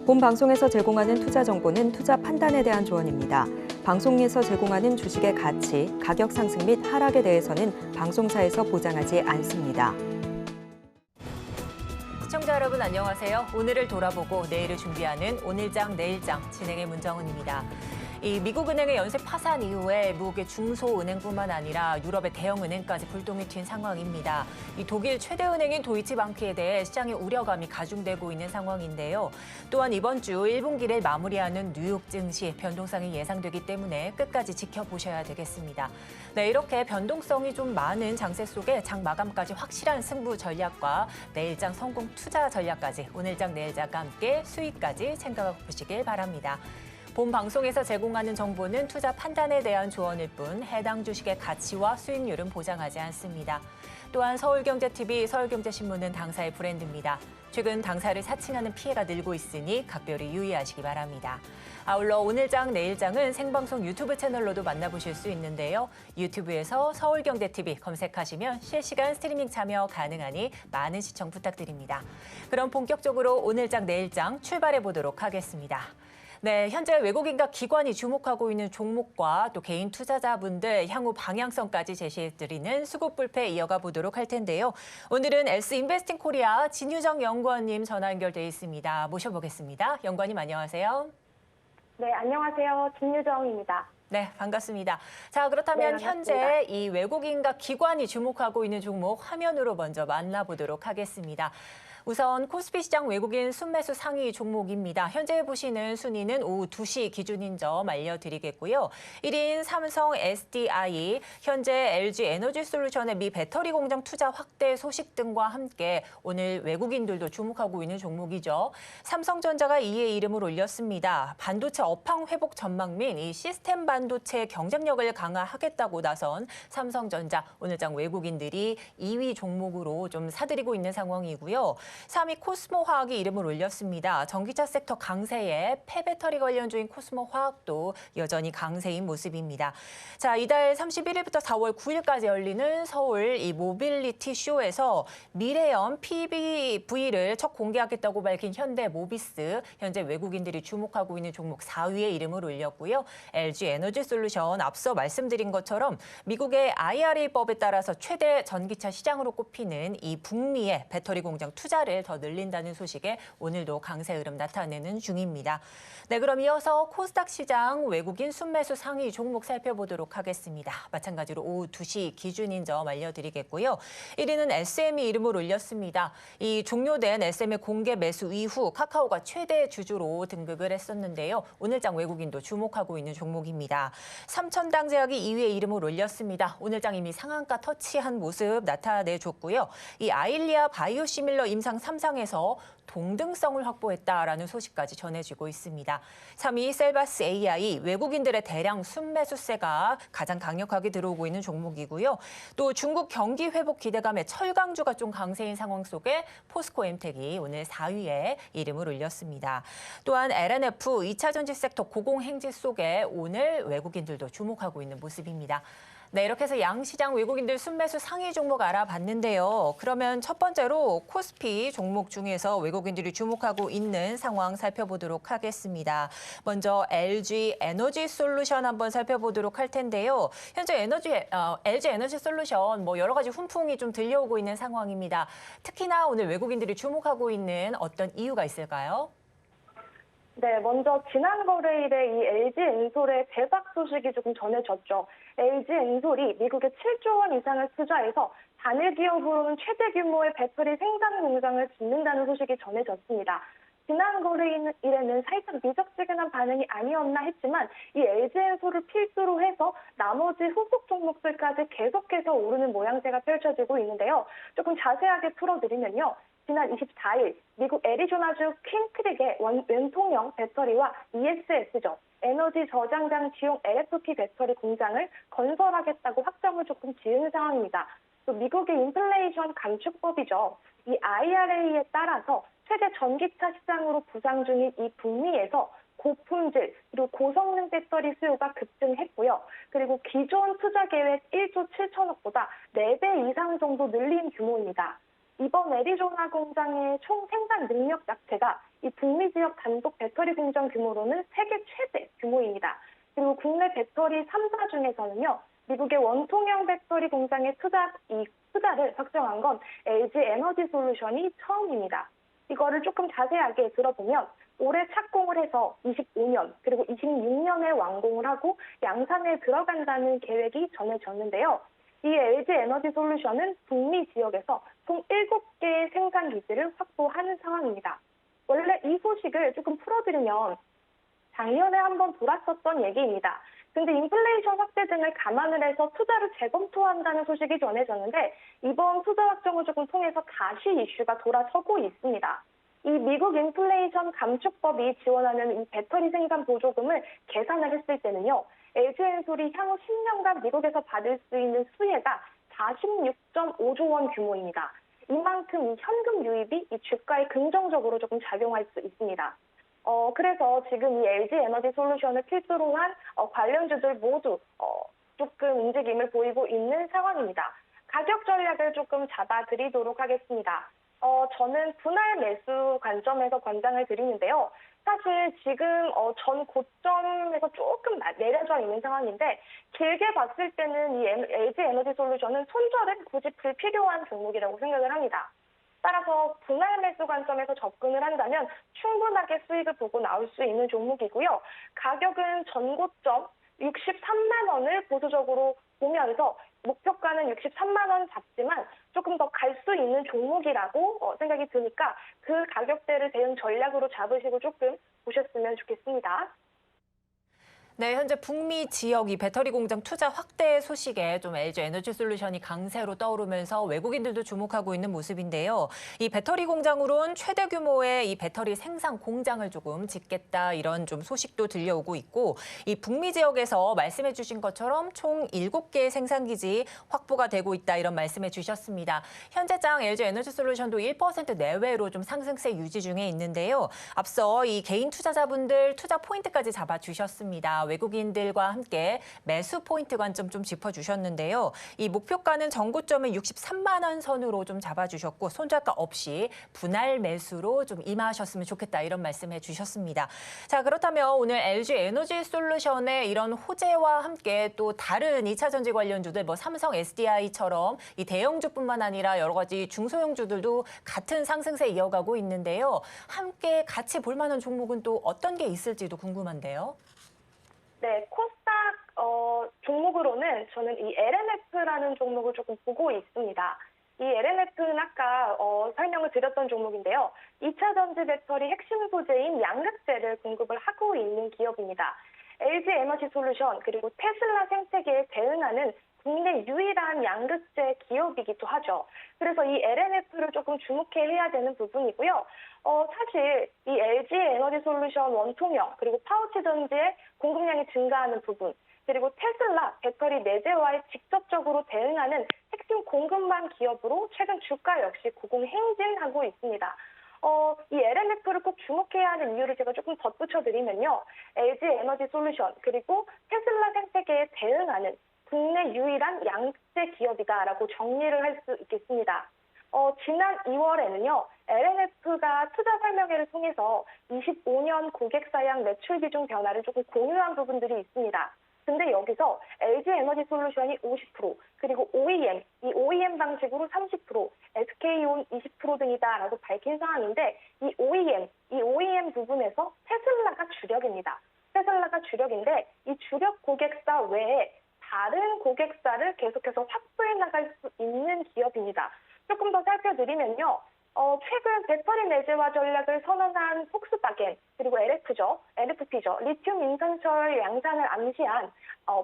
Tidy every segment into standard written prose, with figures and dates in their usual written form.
본 방송에서 제공하는 투자 정보는 투자 판단에 대한 조언입니다. 방송에서 제공하는 주식의 가치, 가격 상승 및 하락에 대해서는 방송사에서 보장하지 않습니다. 시청자 여러분 안녕하세요. 오늘을 돌아보고 내일을 준비하는 오늘장 내일장 진행의 문정은입니다. 이 미국은행의 연쇄 파산 이후에 미국의 중소은행뿐만 아니라 유럽의 대형은행까지 불똥이 튄 상황입니다. 이 독일 최대 은행인 도이치방크에 대해 시장의 우려감이 가중되고 있는 상황인데요. 또한 이번 주 1분기를 마무리하는 뉴욕 증시 변동성이 예상되기 때문에 끝까지 지켜보셔야 되겠습니다. 네, 이렇게 변동성이 좀 많은 장세 속에 장 마감까지 확실한 승부 전략과 내일장 성공 투자 전략까지 오늘장 내일장과 함께 수익까지 챙겨 보시길 바랍니다. 본 방송에서 제공하는 정보는 투자 판단에 대한 조언일 뿐 해당 주식의 가치와 수익률은 보장하지 않습니다. 또한 서울경제TV, 서울경제신문은 당사의 브랜드입니다. 최근 당사를 사칭하는 피해가 늘고 있으니 각별히 유의하시기 바랍니다. 아울러 오늘장, 내일장은 생방송 유튜브 채널로도 만나보실 수 있는데요. 유튜브에서 서울경제TV 검색하시면 실시간 스트리밍 참여 가능하니 많은 시청 부탁드립니다. 그럼 본격적으로 오늘장, 내일장 출발해 보도록 하겠습니다. 네, 현재 외국인과 기관이 주목하고 있는 종목과 또 개인 투자자분들 향후 방향성까지 제시해드리는 수급불패 이어가 보도록 할 텐데요. 오늘은 S인베스팅 코리아 진유정 연구원님 전화 연결돼 있습니다. 모셔보겠습니다. 연구원님 안녕하세요. 네, 안녕하세요. 진유정입니다. 네, 반갑습니다. 자, 그렇다면 네, 현재 이 외국인과 기관이 주목하고 있는 종목 화면으로 먼저 만나보도록 하겠습니다. 우선 코스피 시장 외국인 순매수 상위 종목입니다. 현재 보시는 순위는 오후 2시 기준인 점 알려드리겠고요. 1인 삼성 SDI, 현재 LG 에너지 솔루션의 미 배터리 공장 투자 확대 소식 등과 함께 오늘 외국인들도 주목하고 있는 종목이죠. 삼성전자가 2의 이름을 올렸습니다. 반도체 업황 회복 전망 및 이 시스템 반도체 경쟁력을 강화하겠다고 나선 삼성전자 오늘장 외국인들이 2위 종목으로 좀 사들이고 있는 상황이고요. 3위 코스모화학이 이름을 올렸습니다. 전기차 섹터 강세에 폐배터리 관련주인 코스모화학도 여전히 강세인 모습입니다. 자, 이달 31일부터 4월 9일까지 열리는 서울 이 모빌리티 쇼에서 미래형 PBV를 첫 공개하겠다고 밝힌 현대모비스, 현재 외국인들이 주목하고 있는 종목 4위에 이름을 올렸고요. LG 에너지 솔루션 앞서 말씀드린 것처럼 미국의 IRA법에 따라서 최대 전기차 시장으로 꼽히는 이 북미의 배터리 공장 투자를 더 늘린다는 소식에 오늘도 강세 흐름 나타내는 중입니다. 네, 그럼 이어서 코스닥 시장 외국인 순매수 상위 종목 살펴보도록 하겠습니다. 마찬가지로 오후 2시 기준인 점 알려드리겠고요. 1위는 SM이 이름을 올렸습니다. 이 종료된 SM의 공개 매수 이후 카카오가 최대 주주로 등극을 했었는데요. 오늘장 외국인도 주목하고 있는 종목입니다. 삼천당제약이 2위에 이름을 올렸습니다. 오늘장 이미 상한가 터치한 모습 나타내줬고요. 이 아일리아 바이오시밀러 임상 3상에서 동등성을 확보했다라는 소식까지 전해지고 있습니다. 3위 셀바스 AI, 외국인들의 대량 순매수세가 가장 강력하게 들어오고 있는 종목이고요. 또 중국 경기 회복 기대감에 철강주가 좀 강세인 상황 속에 포스코엠텍이 오늘 4위에 이름을 올렸습니다. 또한 LNF 2차 전지 섹터 고공행진 속에 오늘 외국인들도 주목하고 있는 모습입니다. 네, 이렇게 해서 양시장 외국인들 순매수 상위 종목 알아봤는데요. 그러면 첫 번째로 코스피 종목 중에서 외국인들이 주목하고 있는 상황 살펴보도록 하겠습니다. 먼저 LG 에너지 솔루션 한번 살펴보도록 할 텐데요. 현재 LG 에너지 솔루션 여러 가지 훈풍이 좀 들려오고 있는 상황입니다. 특히나 오늘 외국인들이 주목하고 있는 어떤 이유가 있을까요? 네, 먼저 지난 거래일에 이 LG 엔솔의 대박 소식이 조금 전해졌죠. LG 엔솔이 미국에 7조 원 이상을 투자해서 단일 기업으로는 최대 규모의 배터리 생산 공장을 짓는다는 소식이 전해졌습니다. 지난 거래일에는 살짝 미적지근한 반응이 아니었나 했지만 이 LG 엔솔을 필두로 해서 나머지 후속 종목들까지 계속해서 오르는 모양새가 펼쳐지고 있는데요. 조금 자세하게 풀어드리면요. 지난 24일 미국 애리조나주 퀸크릭의 원통형 배터리와 ESS죠. 에너지 저장 장치용 LFP 배터리 공장을 건설하겠다고 확정을 조금 지은 상황입니다. 또 미국의 인플레이션 감축법이죠. 이 IRA에 따라서 세계 전기차 시장으로 부상 중인 이 북미에서 고품질 그리고 고성능 배터리 수요가 급증했고요. 그리고 기존 투자 계획 1조 7천억보다 4배 이상 정도 늘린 규모입니다. 이번 애리조나 공장의 총 생산 능력 자체가 이 북미 지역 단독 배터리 공장 규모로는 세계 최대 규모입니다. 그리고 국내 배터리 3사 중에서는요, 미국의 원통형 배터리 공장에 투자를 확정한 건 LG 에너지 솔루션이 처음입니다. 이거를 조금 자세하게 들어보면 올해 착공을 해서 25년 그리고 26년에 완공을 하고 양산에 들어간다는 계획이 전해졌는데요. 이 LG 에너지 솔루션은 북미 지역에서 총 7개의 생산 기지를 확보하는 상황입니다. 원래 이 소식을 조금 풀어드리면 작년에 한번 돌았었던 얘기입니다. 근데 인플레이션 확대 등을 감안을 해서 투자를 재검토한다는 소식이 전해졌는데 이번 투자 확정을 조금 통해서 다시 이슈가 돌아서고 있습니다. 이 미국 인플레이션 감축법이 지원하는 이 배터리 생산 보조금을 계산을 했을 때는요. LG엔솔이 향후 10년간 미국에서 받을 수 있는 수혜가 46.5조 원 규모입니다. 이만큼 이 현금 유입이 이 주가에 긍정적으로 조금 작용할 수 있습니다. 그래서 지금 이 LG 에너지 솔루션을 필두로 한 관련주들 모두 조금 움직임을 보이고 있는 상황입니다. 가격 전략을 조금 잡아드리도록 하겠습니다. 저는 분할 매수 관점에서 권장을 드리는데요. 사실 지금 전 고점에서 조금 내려져 있는 상황인데 길게 봤을 때는 이 LG 에너지 솔루션은 손절은 굳이 불필요한 종목이라고 생각을 합니다. 따라서 분할 매수 관점에서 접근을 한다면 충분하게 수익을 보고 나올 수 있는 종목이고요. 가격은 전고점 63만 원을 보수적으로 보면서 목표가는 63만 원 잡지만 조금 더 갈 수 있는 종목이라고 생각이 드니까 그 가격대를 대응 전략으로 잡으시고 조금 보셨으면 좋겠습니다. 네, 현재 북미 지역 이 배터리 공장 투자 확대 소식에 좀 LG 에너지 솔루션이 강세로 떠오르면서 외국인들도 주목하고 있는 모습인데요. 이 배터리 공장으론 최대 규모의 이 배터리 생산 공장을 조금 짓겠다 이런 좀 소식도 들려오고 있고 이 북미 지역에서 말씀해 주신 것처럼 총 7개의 생산 기지 확보가 되고 있다 이런 말씀해 주셨습니다. 현재장 LG 에너지 솔루션도 1% 내외로 좀 상승세 유지 중에 있는데요. 앞서 이 개인 투자자분들 투자 포인트까지 잡아 주셨습니다. 외국인들과 함께 매수 포인트 관점 좀 짚어주셨는데요. 이 목표가는 전고점을 63만 원 선으로 좀 잡아주셨고 손절가 없이 분할 매수로 좀 임하셨으면 좋겠다 이런 말씀해 주셨습니다. 자, 그렇다면 오늘 LG 에너지 솔루션의 이런 호재와 함께 또 다른 2차 전지 관련주들 뭐 삼성 SDI처럼 이 대형주뿐만 아니라 여러 가지 중소형주들도 같은 상승세 이어가고 있는데요. 함께 같이 볼 만한 종목은 또 어떤 게 있을지도 궁금한데요. 네, 코스닥 종목으로는 저는 이 LNF라는 종목을 조금 보고 있습니다. 이 LNF는 아까 설명을 드렸던 종목인데요. 2차 전지 배터리 핵심 소재인 양극재를 공급을 하고 있는 기업입니다. LG 에너지 솔루션 그리고 테슬라 생태계에 대응하는 국내 유일한 양극재 기업이기도 하죠. 그래서 이 LNF를 조금 주목해야 되는 부분이고요. 사실 이 LG 에너지 솔루션 원통형 그리고 파우치 전지의 공급량이 증가하는 부분 그리고 테슬라 배터리 내재화에 직접적으로 대응하는 핵심 공급망 기업으로 최근 주가 역시 고공행진하고 있습니다. 이 LNF를 꼭 주목해야 하는 이유를 제가 조금 덧붙여드리면요. LG 에너지 솔루션 그리고 테슬라 생태계에 대응하는 국내 유일한 양극재 기업이다라고 정리를 할 수 있겠습니다. 지난 2월에는요, LNF가 투자 설명회를 통해서 25년 고객 사양 매출 비중 변화를 조금 공유한 부분들이 있습니다. 근데 여기서 LG 에너지 솔루션이 50%, 그리고 OEM, 이 OEM 방식으로 30%, SK온 20% 등이다라고 밝힌 상황인데 이 OEM 부분에서 테슬라가 주력입니다. 테슬라가 주력인데 이 주력 고객사 외에 다른 고객사를 계속해서 확보해 나갈 수 있는 기업입니다. 조금 더 살펴드리면요. 최근 배터리 내재화 전략을 선언한 폭스바겐, 그리고 LFP죠. 리튬 인산철 양산을 암시한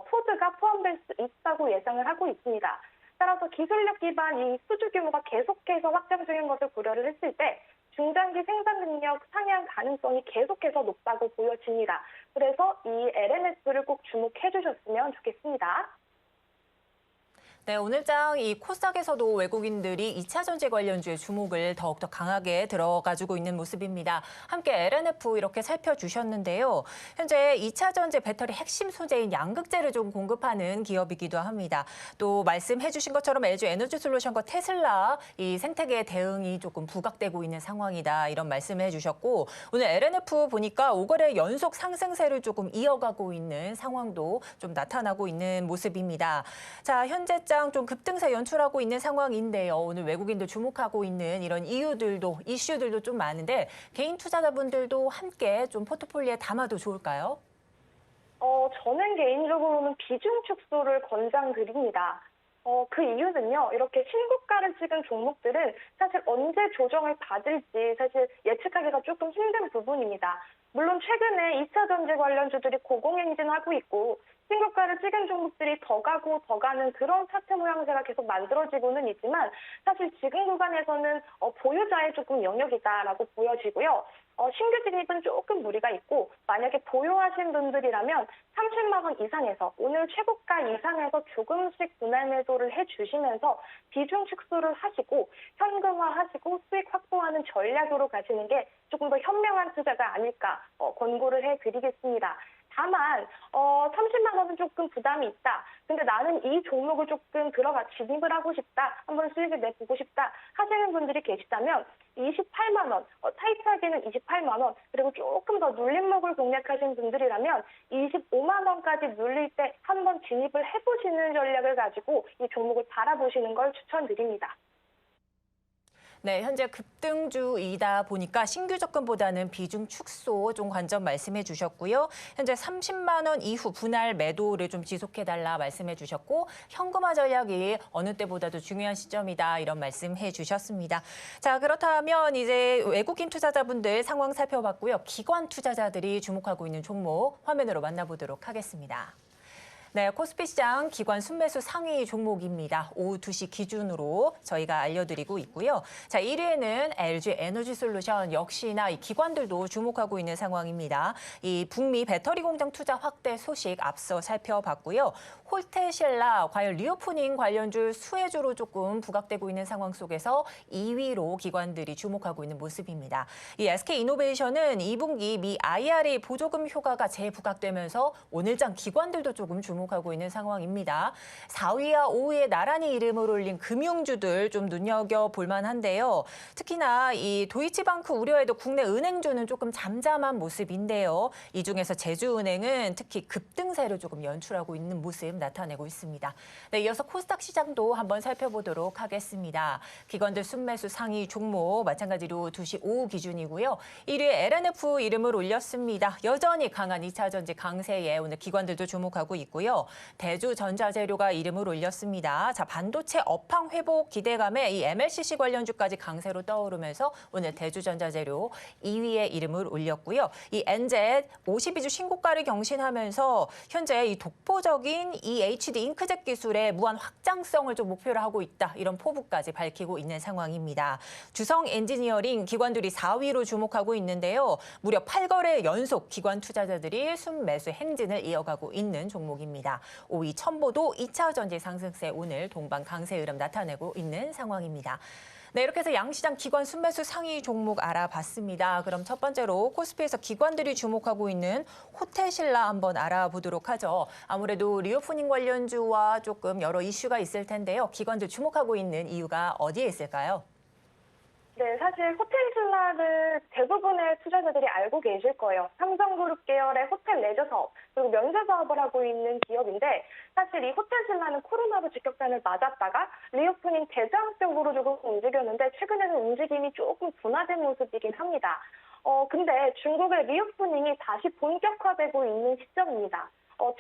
포드가 포함될 수 있다고 예상을 하고 있습니다. 따라서 기술력 기반 이 수주 규모가 계속해서 확장 중인 것을 고려를 했을 때 중장기 생산 능력 상향 가능성이 계속해서 높다고 보여집니다. 그래서 이 LNF를 꼭 주목해 주셨으면 좋겠습니다. 네, 오늘장 이 코스닥에서도 외국인들이 2차 전지 관련주에 주목을 더욱더 강하게 들어가지고 있는 모습입니다. 함께 LNF 이렇게 살펴주셨는데요. 현재 2차 전지 배터리 핵심 소재인 양극재를 좀 공급하는 기업이기도 합니다. 또 말씀해 주신 것처럼 LG 에너지 솔루션과 테슬라 이 생태계 대응이 조금 부각되고 있는 상황이다. 이런 말씀을 해주셨고 오늘 LNF 보니까 5거래 연속 상승세를 조금 이어가고 있는 상황도 좀 나타나고 있는 모습입니다. 자, 현재장 좀 급등세 연출하고 있는 상황인데요. 오늘 외국인들 주목하고 있는 이런 이슈들도 좀 많은데 개인 투자자분들도 함께 좀 포트폴리오에 담아도 좋을까요? 저는 개인적으로는 비중 축소를 권장드립니다. 그 이유는요, 이렇게 신고가를 찍은 종목들은 사실 언제 조정을 받을지 사실 예측하기가 조금 힘든 부분입니다. 물론 최근에 2차 전지 관련주들이 고공행진하고 있고 신고가를 찍은 종목들이 더 가고 더 가는 그런 차트 모양새가 계속 만들어지고는 있지만 사실 지금 구간에서는 보유자의 조금 영역이다라고 보여지고요. 신규 진입은 조금 무리가 있고 만약에 보유하신 분들이라면 30만 원 이상에서 오늘 최고가 이상에서 조금씩 분할 매도를 해주시면서 비중 축소를 하시고 현금화하시고 수익 확보하는 전략으로 가시는 게 조금 더 현명한 투자가 아닐까 권고를 해드리겠습니다. 다만 30만 원은 조금 부담이 있다. 근데 나는 이 종목을 조금 들어가 진입을 하고 싶다. 한번 수익을 내보고 싶다 하시는 분들이 계시다면 28만 원, 타이트하게는 28만 원, 그리고 조금 더 눌림목을 공략하신 분들이라면 25만 원까지 눌릴 때 한번 진입을 해보시는 전략을 가지고 이 종목을 바라보시는 걸 추천드립니다. 네, 현재 급등주이다 보니까 신규 접근보다는 비중 축소 좀 관점 말씀해 주셨고요. 현재 30만 원 이후 분할 매도를 좀 지속해달라 말씀해 주셨고 현금화 전략이 어느 때보다도 중요한 시점이다 이런 말씀해 주셨습니다. 자, 그렇다면 이제 외국인 투자자분들 상황 살펴봤고요. 기관 투자자들이 주목하고 있는 종목 화면으로 만나보도록 하겠습니다. 네, 코스피 시장 기관 순매수 상위 종목입니다. 오후 2시 기준으로 저희가 알려드리고 있고요. 자, 1위에는 LG 에너지 솔루션 역시나 이 기관들도 주목하고 있는 상황입니다. 이 북미 배터리 공장 투자 확대 소식 앞서 살펴봤고요. 홀테실라 과연 리오프닝 관련주 수혜주로 조금 부각되고 있는 상황 속에서 2위로 기관들이 주목하고 있는 모습입니다. 이 SK이노베이션은 2분기 미 IRA 보조금 효과가 재부각되면서 오늘장 기관들도 조금 주목하고 있는 상황입니다. 4위와 5위에 나란히 이름을 올린 금융주들 좀 눈여겨볼 만한데요. 특히나 이 도이치방크 우려에도 국내 은행주는 조금 잠잠한 모습인데요. 이 중에서 제주은행은 특히 급등세를 조금 연출하고 있는 모습 나타내고 있습니다. 네, 이어서 코스닥 시장도 한번 살펴보도록 하겠습니다. 기관들 순매수 상위 종목 마찬가지로 2시 오후 기준이고요. 1위에 LNF 이름을 올렸습니다. 여전히 강한 2차 전지 강세에 오늘 기관들도 주목하고 있고요. 대주전자재료가 이름을 올렸습니다. 자, 반도체 업황 회복 기대감에 이 MLCC 관련주까지 강세로 떠오르면서 오늘 대주전자재료 2위에 이름을 올렸고요. 이 NZ 52주 신고가를 경신하면서 현재 이 독보적인 이 HD 잉크젯 기술의 무한 확장성을 좀 목표로 하고 있다. 이런 포부까지 밝히고 있는 상황입니다. 주성 엔지니어링 기관들이 4위로 주목하고 있는데요. 무려 8거래 연속 기관 투자자들이 순매수 행진을 이어가고 있는 종목입니다. 5위 첨보도 2차 전지 상승세 오늘 동반 강세 흐름 나타내고 있는 상황입니다. 네, 이렇게 해서 양시장 기관 순매수 상위 종목 알아봤습니다. 그럼 첫 번째로 코스피에서 기관들이 주목하고 있는 호텔신라 한번 알아보도록 하죠. 아무래도 리오프닝 관련주와 조금 여러 이슈가 있을 텐데요. 기관들 주목하고 있는 이유가 어디에 있을까요? 네, 사실 호텔신라를 대부분의 투자자들이 알고 계실 거예요. 삼성그룹 계열의 호텔 레저 사업, 그리고 면세 사업을 하고 있는 기업인데 사실 이 호텔신라는 코로나로 직격탄을 맞았다가 리오프닝 대장적으로 조금 움직였는데 최근에는 움직임이 조금 둔화된 모습이긴 합니다. 근데 중국의 리오프닝이 다시 본격화되고 있는 시점입니다.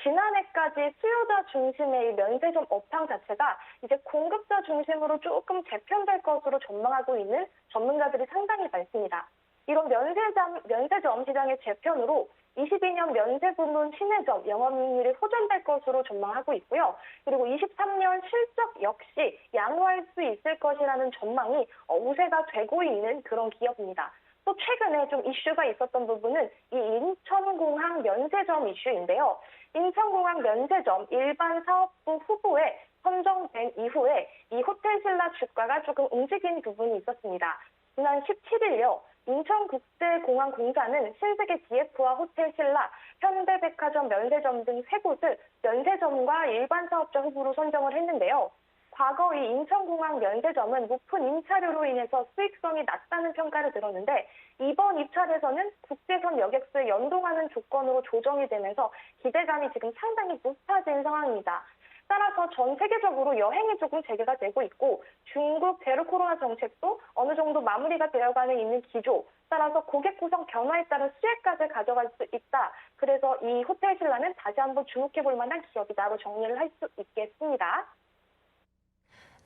지난해까지 수요자 중심의 이 면세점 업황 자체가 이제 공급자 중심으로 조금 재편될 것으로 전망하고 있는 전문가들이 상당히 많습니다. 이런 면세점 시장의 재편으로 22년 면세 부문 신해점 영업이익률이 호전될 것으로 전망하고 있고요. 그리고 23년 실적 역시 양호할 수 있을 것이라는 전망이 우세가 되고 있는 그런 기업입니다. 또 최근에 좀 이슈가 있었던 부분은 이 인천공항 면세점 이슈인데요. 인천공항 면세점 일반 사업부 후보에 선정된 이후에 이 호텔신라 주가가 조금 움직인 부분이 있었습니다. 지난 17일요. 인천국제공항공사는 신세계 GF와 호텔신라, 현대백화점, 면세점 등 세 곳을 면세점과 일반사업자 후보로 선정을 했는데요. 과거 이 인천공항 면세점은 높은 임차료로 인해서 수익성이 낮다는 평가를 들었는데 이번 입찰에서는 국제선 여객수에 연동하는 조건으로 조정이 되면서 기대감이 지금 상당히 높아진 상황입니다. 따라서 전 세계적으로 여행이 조금 재개가 되고 있고 중국 제로 코로나 정책도 어느 정도 마무리가 되어가는 있는 기조, 따라서 고객 구성 변화에 따른 수혜까지 가져갈 수 있다. 그래서 이 호텔신라는 다시 한번 주목해 볼 만한 기업이다로 정리를 할 수 있겠습니다.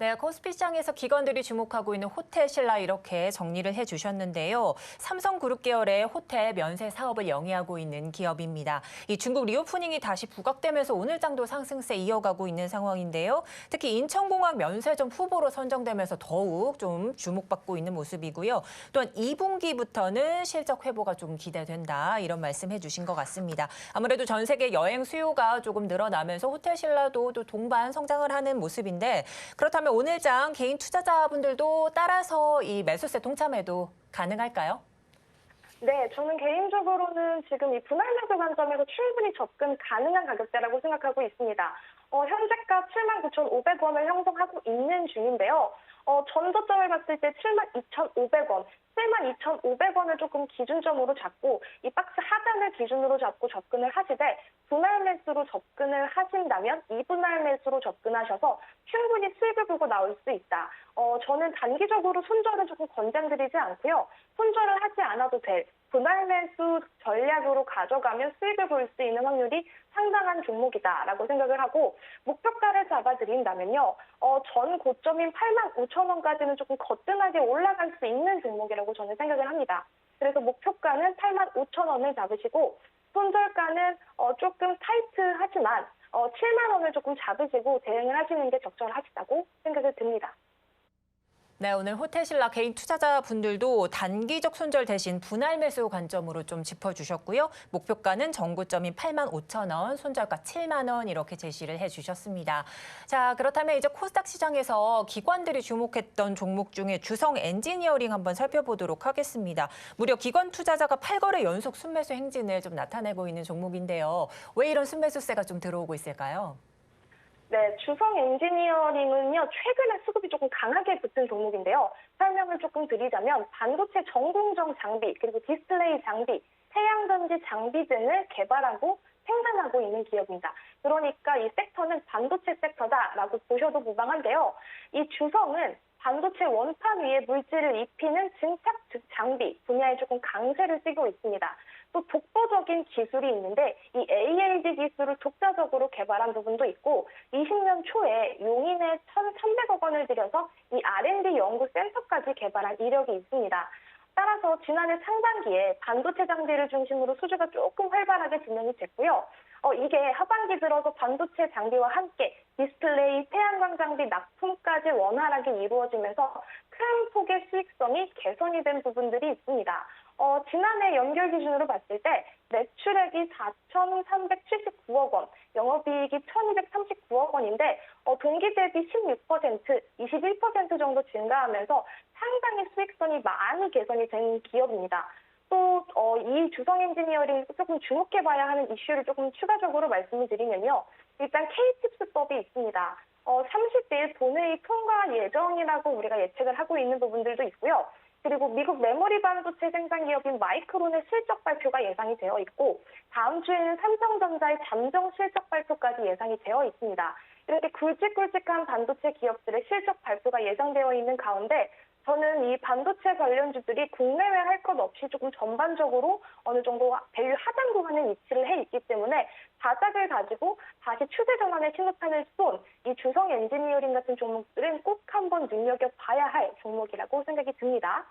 네, 코스피 시장에서 기관들이 주목하고 있는 호텔신라 이렇게 정리를 해주셨는데요. 삼성그룹 계열의 호텔 면세 사업을 영위하고 있는 기업입니다. 이 중국 리오프닝이 다시 부각되면서 오늘장도 상승세 이어가고 있는 상황인데요. 특히 인천공항 면세점 후보로 선정되면서 더욱 좀 주목받고 있는 모습이고요. 또한 2분기부터는 실적 회복가 좀 기대된다 이런 말씀해 주신 것 같습니다. 아무래도 전 세계 여행 수요가 조금 늘어나면서 호텔신라도 또 동반 성장을 하는 모습인데 그렇다면 오늘장 개인 투자자분들도 따라서 이 매수세 동참해도 가능할까요? 네, 저는 개인적으로는 지금 이 분할 매수 관점에서 충분히 접근 가능한 가격대라고 생각하고 있습니다. 현재가 79,500원을 형성하고 있는 중인데요. 전저점을 봤을 때 72,500원, 72,500원을 조금 기준점으로 잡고 이 박스 하단을 기준으로 잡고 접근을 하시되 분할 매수로 접근을 하신다면 이 분할 매수로 접근하셔서 충분히 수익을 보고 나올 수 있다. 저는 단기적으로 손절은 조금 권장드리지 않고요. 손절을 하지 않아도 될 분할 매수 전략으로 가져가면 수익을 볼 수 있는 확률이 상당한 종목이다라고 생각을 하고 목표가를 잡아드린다면요. 전 고점인 85,000원까지는 조금 거뜬하게 올라갈 수 있는 종목이라고 저는 생각을 합니다. 그래서 목표가는 85,000원을 잡으시고 손절가는 조금 타이트하지만 7만 원을 조금 잡으시고 대응을 하시는 게 적절하시다고 생각이 듭니다. 네, 오늘 호텔신라 개인 투자자분들도 단기적 손절 대신 분할 매수 관점으로 좀 짚어주셨고요. 목표가는 정고점인 85,000원, 손절가 7만 원 이렇게 제시를 해주셨습니다. 자, 그렇다면 이제 코스닥 시장에서 기관들이 주목했던 종목 중에 주성 엔지니어링 한번 살펴보도록 하겠습니다. 무려 기관 투자자가 8거래 연속 순매수 행진을 좀 나타내고 있는 종목인데요. 왜 이런 순매수세가 좀 들어오고 있을까요? 네, 주성 엔지니어링은요, 최근에 수급이 조금 강하게 붙은 종목인데요. 설명을 조금 드리자면 반도체 전공정 장비, 그리고 디스플레이 장비, 태양전지 장비 등을 개발하고 생산하고 있는 기업입니다. 그러니까 이 섹터는 반도체 섹터다라고 보셔도 무방한데요. 이 주성은 반도체 원판 위에 물질을 입히는 증착 장비 분야에 조금 강세를 띠고 있습니다. 또 독보적인 기술이 있는데 이 ALD 기술을 독자적으로 개발한 부분도 있고 20년 초에 용인에 1,300억 원을 들여서 이 R&D 연구센터까지 개발한 이력이 있습니다. 따라서 지난해 상반기에 반도체 장비를 중심으로 수주가 조금 활발하게 진행이 됐고요. 이게 하반기 들어서 반도체 장비와 함께 디스플레이, 태양광 장비 납품까지 원활하게 이루어지면서 큰 폭의 수익성이 개선이 된 부분들이 있습니다. 지난해 연결 기준으로 봤을 때 매출액이 4,379억 원, 영업이익이 1,239억 원인데 동기 대비 16%, 21% 정도 증가하면서 상당히 수익성이 많이 개선이 된 기업입니다. 또 이 주성 엔지니어링 조금 주목해봐야 하는 이슈를 조금 추가적으로 말씀을 드리면요. 일단 K-칩스법이 있습니다. 30일 본회의 통과 예정이라고 우리가 예측을 하고 있는 부분들도 있고요. 그리고 미국 메모리 반도체 생산 기업인 마이크론의 실적 발표가 예상이 되어 있고 다음 주에는 삼성전자의 잠정 실적 발표까지 예상이 되어 있습니다. 이렇게 굵직굵직한 반도체 기업들의 실적 발표가 예상되어 있는 가운데 저는 이 반도체 관련주들이 국내외 할 것 없이 조금 전반적으로 어느 정도 밸류 하단 구간에 위치를 해 있기 때문에 자작을 가지고 다시 추세 전환의 신호탄을 쏜 이 주성 엔지니어링 같은 종목들은 꼭 한번 눈여겨봐야 할 종목이라고 생각이 듭니다.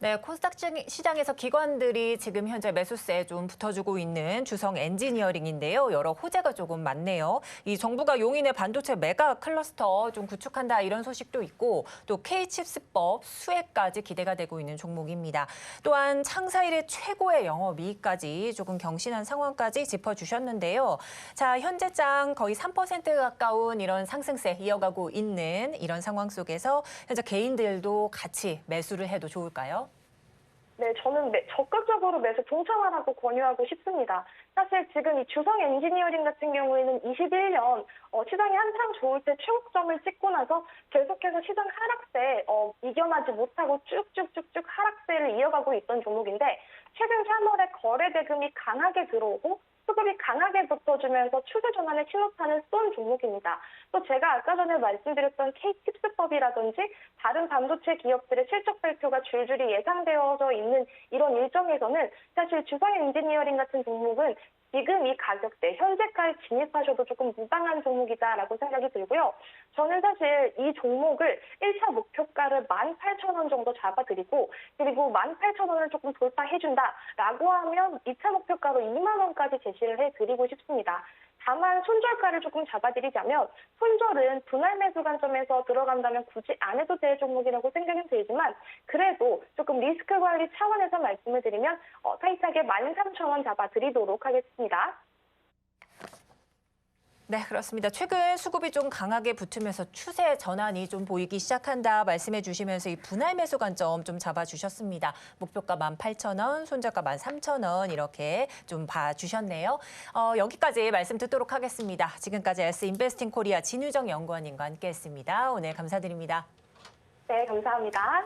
네, 코스닥 시장에서 기관들이 지금 현재 매수세에 좀 붙어주고 있는 주성 엔지니어링인데요. 여러 호재가 조금 많네요. 이 정부가 용인의 반도체 메가 클러스터 좀 구축한다 이런 소식도 있고 또 K칩스법 수혜까지 기대가 되고 있는 종목입니다. 또한 창사 이래 최고의 영업이익까지 조금 경신한 상황까지 짚어주셨는데요. 자, 현재장 거의 3% 가까운 이런 상승세 이어가고 있는 이런 상황 속에서 현재 개인들도 같이 매수를 해도 좋을까요? 네, 저는 적극적으로 매수 동참하라고 권유하고 싶습니다. 사실 지금 이 주성 엔지니어링 같은 경우에는 21년 시장이 한창 좋을 때 최고점을 찍고 나서 계속해서 시장 하락세 이겨나지 못하고 쭉쭉쭉쭉 하락세를 이어가고 있던 종목인데 최근 3월에 거래 대금이 강하게 들어오고 수급이 강하게 붙어주면서 추세 전환의 신호탄을 쏜 종목입니다. 또 제가 아까 전에 말씀드렸던 K칩스법이라든지 다른 반도체 기업들의 실적 발표가 줄줄이 예상되어져 있는 이런 일정에서는 사실 주성 엔지니어링 같은 종목은 지금 이 가격대, 현재가에 진입하셔도 조금 무방한 종목이다라고 생각이 들고요. 저는 사실 이 종목을 1차 목표가를 18,000원 정도 잡아드리고 그리고 18,000원을 조금 돌파해준다라고 하면 2차 목표가로 2만 원까지 제시를 해드리고 싶습니다. 다만 손절가를 조금 잡아드리자면 손절은 분할 매수 관점에서 들어간다면 굳이 안 해도 될 종목이라고 생각은 들지만 그래도 조금 리스크 관리 차원에서 말씀을 드리면 타이트하게 13,000원 잡아드리도록 하겠습니다. 네, 그렇습니다. 최근 수급이 좀 강하게 붙으면서 추세 전환이 좀 보이기 시작한다 말씀해 주시면서 이 분할 매수 관점 좀 잡아주셨습니다. 목표가 18,000원, 손절가 13,000원 이렇게 좀 봐주셨네요. 여기까지 말씀 듣도록 하겠습니다. 지금까지 S인베스팅 코리아 진유정 연구원님과 함께했습니다. 오늘 감사드립니다. 네, 감사합니다.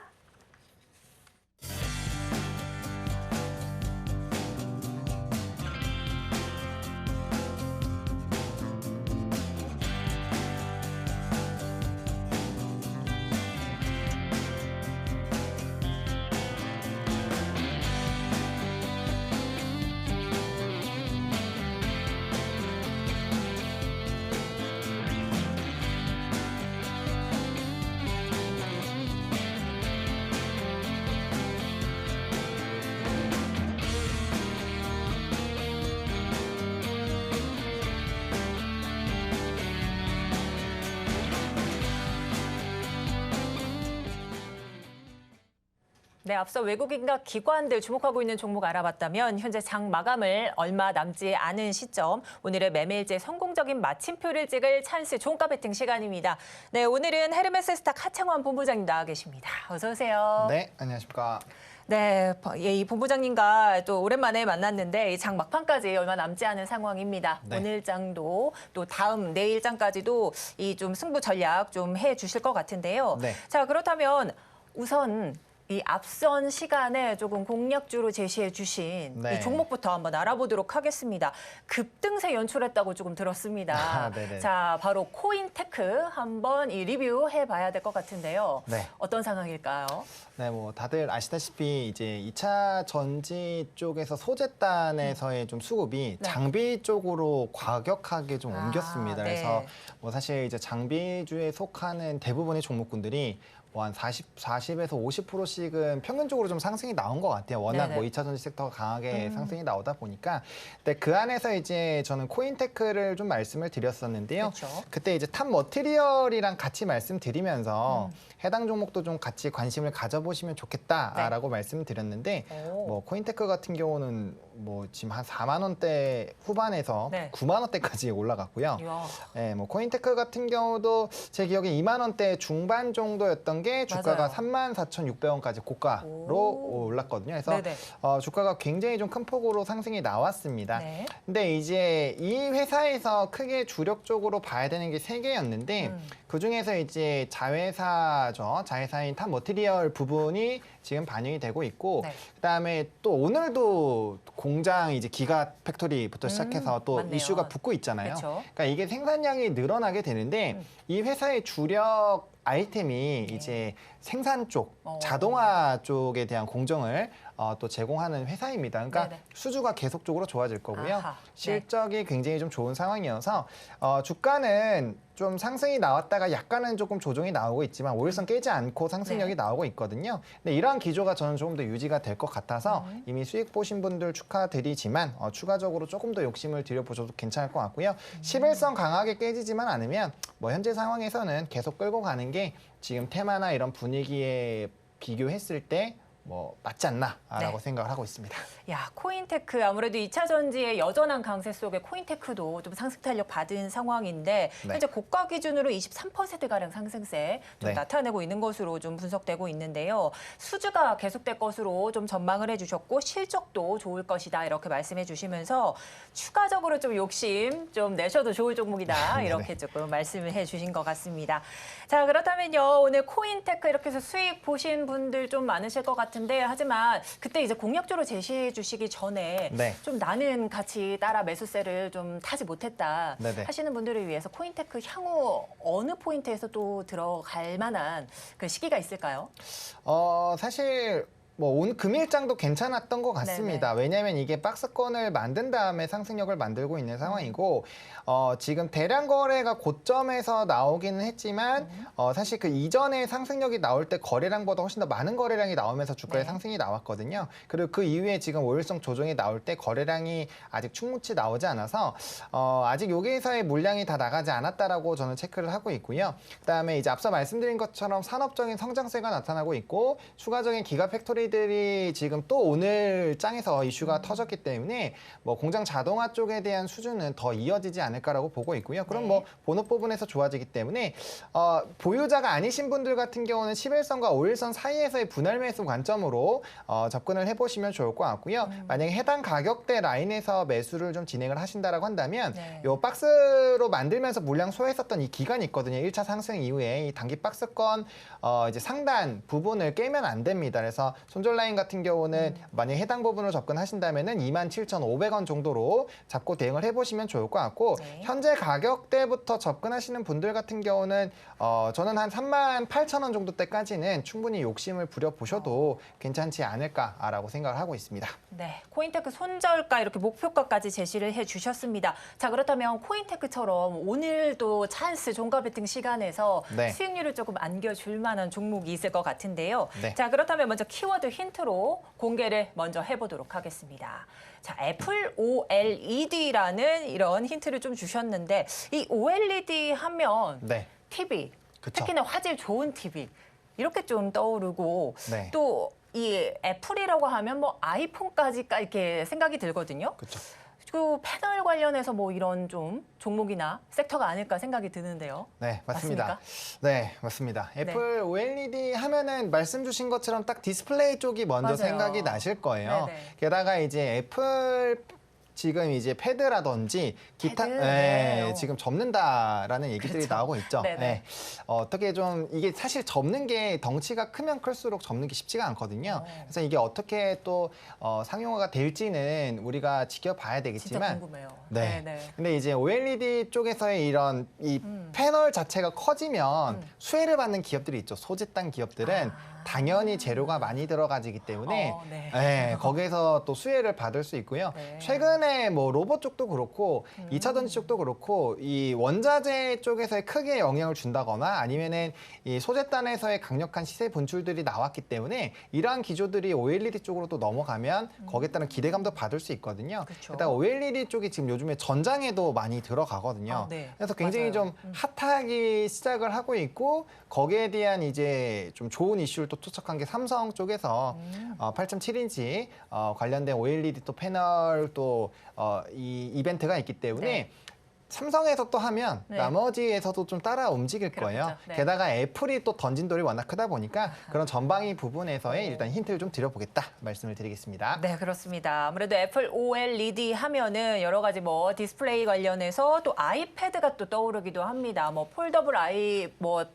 네, 앞서 외국인과 기관들 주목하고 있는 종목 알아봤다면 현재 장 마감을 얼마 남지 않은 시점 오늘의 매매일제 성공적인 마침표를 찍을 찬스 종가 베팅 시간입니다. 네, 오늘은 헤르메스 스탁 하창원 본부장님 나와 계십니다. 어서 오세요. 네, 안녕하십니까. 네, 이 본부장님과 또 오랜만에 만났는데 이 장 막판까지 얼마 남지 않은 상황입니다. 네. 오늘 장도 또 다음 내일 장까지도 이 좀 승부 전략 좀 해주실 것 같은데요. 네. 자, 그렇다면 우선 이 앞선 시간에 조금 공략주로 제시해 주신 네. 이 종목부터 한번 알아보도록 하겠습니다. 급등세 연출했다고 조금 들었습니다. 네네. 자, 바로 코인테크 한번 이 리뷰해 봐야 될 것 같은데요. 네. 어떤 상황일까요? 네, 뭐 다들 아시다시피 이제 2차 전지 쪽에서 소재단에서의 좀 수급이 네. 장비 쪽으로 과격하게 좀 옮겼습니다. 네. 그래서 뭐 사실 이제 장비주에 속하는 대부분의 종목군들이 뭐 한 40에서 50%씩은 평균적으로 좀 상승이 나온 것 같아요. 워낙 네네. 뭐 2차 전지 섹터가 강하게 상승이 나오다 보니까. 근데 그 안에서 이제 저는 코인테크를 좀 말씀을 드렸었는데요. 그렇죠. 그때 이제 탑 머티리얼이랑 같이 말씀드리면서 해당 종목도 좀 같이 관심을 가져보시면 좋겠다라고 말씀드렸는데 오. 뭐 코인테크 같은 경우는 뭐 지금 한 4만 원대 후반에서 네. 9만 원대까지 올라갔고요. 이야. 네, 뭐 코인테크 같은 경우도 제 기억에 2만 원대 중반 정도였던 게 주가가 맞아요. 34,600원까지 고가로 오. 올랐거든요. 그래서 네네. 주가가 굉장히 좀 큰 폭으로 상승이 나왔습니다. 네. 근데 이제 이 회사에서 크게 주력적으로 봐야 되는 게 세 개였는데 그중에서 이제 자회사인 탑 머티리얼 부분이 지금 반영이 되고 있고 네. 그다음에 또 오늘도 공장 이제 기가 팩토리부터 시작해서 또 맞네요. 이슈가 붙고 있잖아요. 그렇죠. 그러니까 이게 생산량이 늘어나게 되는데 이 회사의 주력 아이템이 이제 생산 쪽, 자동화 쪽에 대한 공정을 또 제공하는 회사입니다. 그러니까 네네. 수주가 계속적으로 좋아질 거고요. 아하, 네. 실적이 굉장히 좀 좋은 상황이어서 주가는 좀 상승이 나왔다가 약간은 조금 조정이 나오고 있지만 5일선 깨지 않고 상승력이 네. 나오고 있거든요. 근데 이러한 기조가 저는 조금 더 유지가 될 것 같아서 이미 수익 보신 분들 축하드리지만 추가적으로 조금 더 욕심을 들여보셔도 괜찮을 것 같고요. 11선 강하게 깨지지만 않으면 뭐 현재 상황에서는 계속 끌고 가는 게 지금 테마나 이런 분위기에 비교했을 때 뭐 맞지 않나라고 네. 생각을 하고 있습니다. 야, 코인테크 아무래도 2차 전지의 여전한 강세 속에 코인테크도 좀 상승 탄력 받은 상황인데 네. 현재 고가 기준으로 23%가량 상승세 좀 네. 나타내고 있는 것으로 좀 분석되고 있는데요. 수주가 계속될 것으로 좀 전망을 해주셨고 실적도 좋을 것이다 이렇게 말씀해 주시면서 추가적으로 좀 욕심 좀 내셔도 좋을 종목이다 네네. 이렇게 조금 말씀을 해주신 것 같습니다. 자, 그렇다면요 오늘 코인테크 이렇게 해서 수익 보신 분들 좀 많으실 것 같은데 하지만 그때 이제 공략적으로 제시해 주시기 전에 네. 좀 나는 같이 따라 매수세를 좀 타지 못했다 네네. 하시는 분들을 위해서 코인테크 향후 어느 포인트에서 또 들어갈 만한 그 시기가 있을까요? 사실 뭐 오늘 금일장도 괜찮았던 것 같습니다. 왜냐하면 이게 박스권을 만든 다음에 상승력을 만들고 있는 상황이고 지금 대량 거래가 고점에서 나오기는 했지만 사실 그 이전에 상승력이 나올 때 거래량보다 훨씬 더 많은 거래량이 나오면서 주가의 네. 상승이 나왔거든요. 그리고 그 이후에 지금 5일선 조정이 나올 때 거래량이 아직 충분치 나오지 않아서 아직 여기에서의 물량이 다 나가지 않았다라고 저는 체크를 하고 있고요. 그다음에 이제 앞서 말씀드린 것처럼 산업적인 성장세가 나타나고 있고 추가적인 기가 팩토리들이 지금 또 오늘 장에서 이슈가 터졌기 때문에 뭐 공장 자동화 쪽에 대한 수준은 더 이어지지 않을까라고 보고 있고요. 그럼 네. 뭐 본업 부분에서 좋아지기 때문에 보유자가 아니신 분들 같은 경우는 11선과 5일선 사이에서의 분할 매수 관점으로 접근을 해보시면 좋을 것 같고요. 만약에 해당 가격대 라인에서 매수를 좀 진행을 하신다라고 한다면 네. 요 박스로 만들면서 물량 소화했었던 이 기간이 있거든요. 1차 상승 이후에 이 단기 박스권 이제 상단 부분을 깨면 안 됩니다. 그래서 손절 라인 같은 경우는 만약에 해당 부분으로 접근하신다면은 27,500원 정도로 잡고 대응을 해보시면 좋을 것 같고 네. 현재 가격대부터 접근하시는 분들 같은 경우는 저는 한 38,000원 정도 때까지는 충분히 욕심을 부려보셔도 괜찮지 않을까라고 생각을 하고 있습니다. 네, 코인테크 손절가 이렇게 목표가까지 제시를 해주셨습니다. 자, 그렇다면 코인테크처럼 오늘도 찬스 종가 베팅 시간에서 네. 수익률을 조금 안겨줄 만한 종목이 있을 것 같은데요. 네. 자, 그렇다면 먼저 키워드 힌트로 공개를 먼저 해보도록 하겠습니다. 자, 애플 OLED라는 이런 힌트를 좀 주셨는데 이 OLED 하면 네. TV, 그쵸. 특히나 화질 좋은 TV 이렇게 좀 떠오르고 네. 또 이 애플이라고 하면 뭐 아이폰까지 이렇게 생각이 들거든요. 그렇죠. 그 패널 관련해서 뭐 이런 좀 종목이나 섹터가 아닐까 생각이 드는데요. 네, 맞습니다. 맞습니까? 네, 맞습니다. 애플 OLED 하면은 말씀 주신 것처럼 딱 디스플레이 쪽이 먼저 맞아요. 생각이 나실 거예요. 네네. 게다가 이제 애플 지금 이제 패드라든지 기타 패드? 네, 네. 지금 접는다라는 얘기들이 그렇죠. 나오고 있죠. 네네. 네. 어떻게 좀 이게 사실 접는 게 덩치가 크면 클수록 접는 게 쉽지가 않거든요. 그래서 이게 어떻게 또 상용화가 될지는 우리가 지켜봐야 진짜 되겠지만 궁금해요. 네. 네네. 근데 이제 OLED 쪽에서의 이런 이 패널 자체가 커지면 수혜를 받는 기업들이 있죠. 소재단 기업들은 당연히 재료가 많이 들어가지기 때문에 네. 네, 거기에서 또 수혜를 받을 수 있고요. 네. 최근에 뭐 로봇 쪽도 그렇고 2차 전지 쪽도 그렇고 이 원자재 쪽에서의 크게 영향을 준다거나 아니면은 이 소재단에서의 강력한 시세 분출들이 나왔기 때문에 이러한 기조들이 OLED 쪽으로 또 넘어가면 거기에 따른 기대감도 받을 수 있거든요. 그쵸. 게다가 OLED 쪽이 지금 요즘에 전장에도 많이 들어가거든요. 네. 그래서 굉장히 맞아요. 좀 핫하기 시작을 하고 있고 거기에 대한 이제 좀 좋은 이슈를 또 투척한 게 삼성 쪽에서 8.7인치 관련된 OLED 또 패널 또 이 이벤트가 있기 때문에 네. 삼성에서 또 하면 네. 나머지에서도 좀 따라 움직일 거예요. 그렇겠죠. 네. 게다가 애플이 또 던진 돌이 워낙 크다 보니까 그런 전방위 부분에서의 일단 힌트를 좀 드려보겠다 말씀을 드리겠습니다. 네, 그렇습니다. 아무래도 애플 OLED 하면은 여러 가지 뭐 디스플레이 관련해서 또 아이패드가 또 떠오르기도 합니다. 뭐 폴더블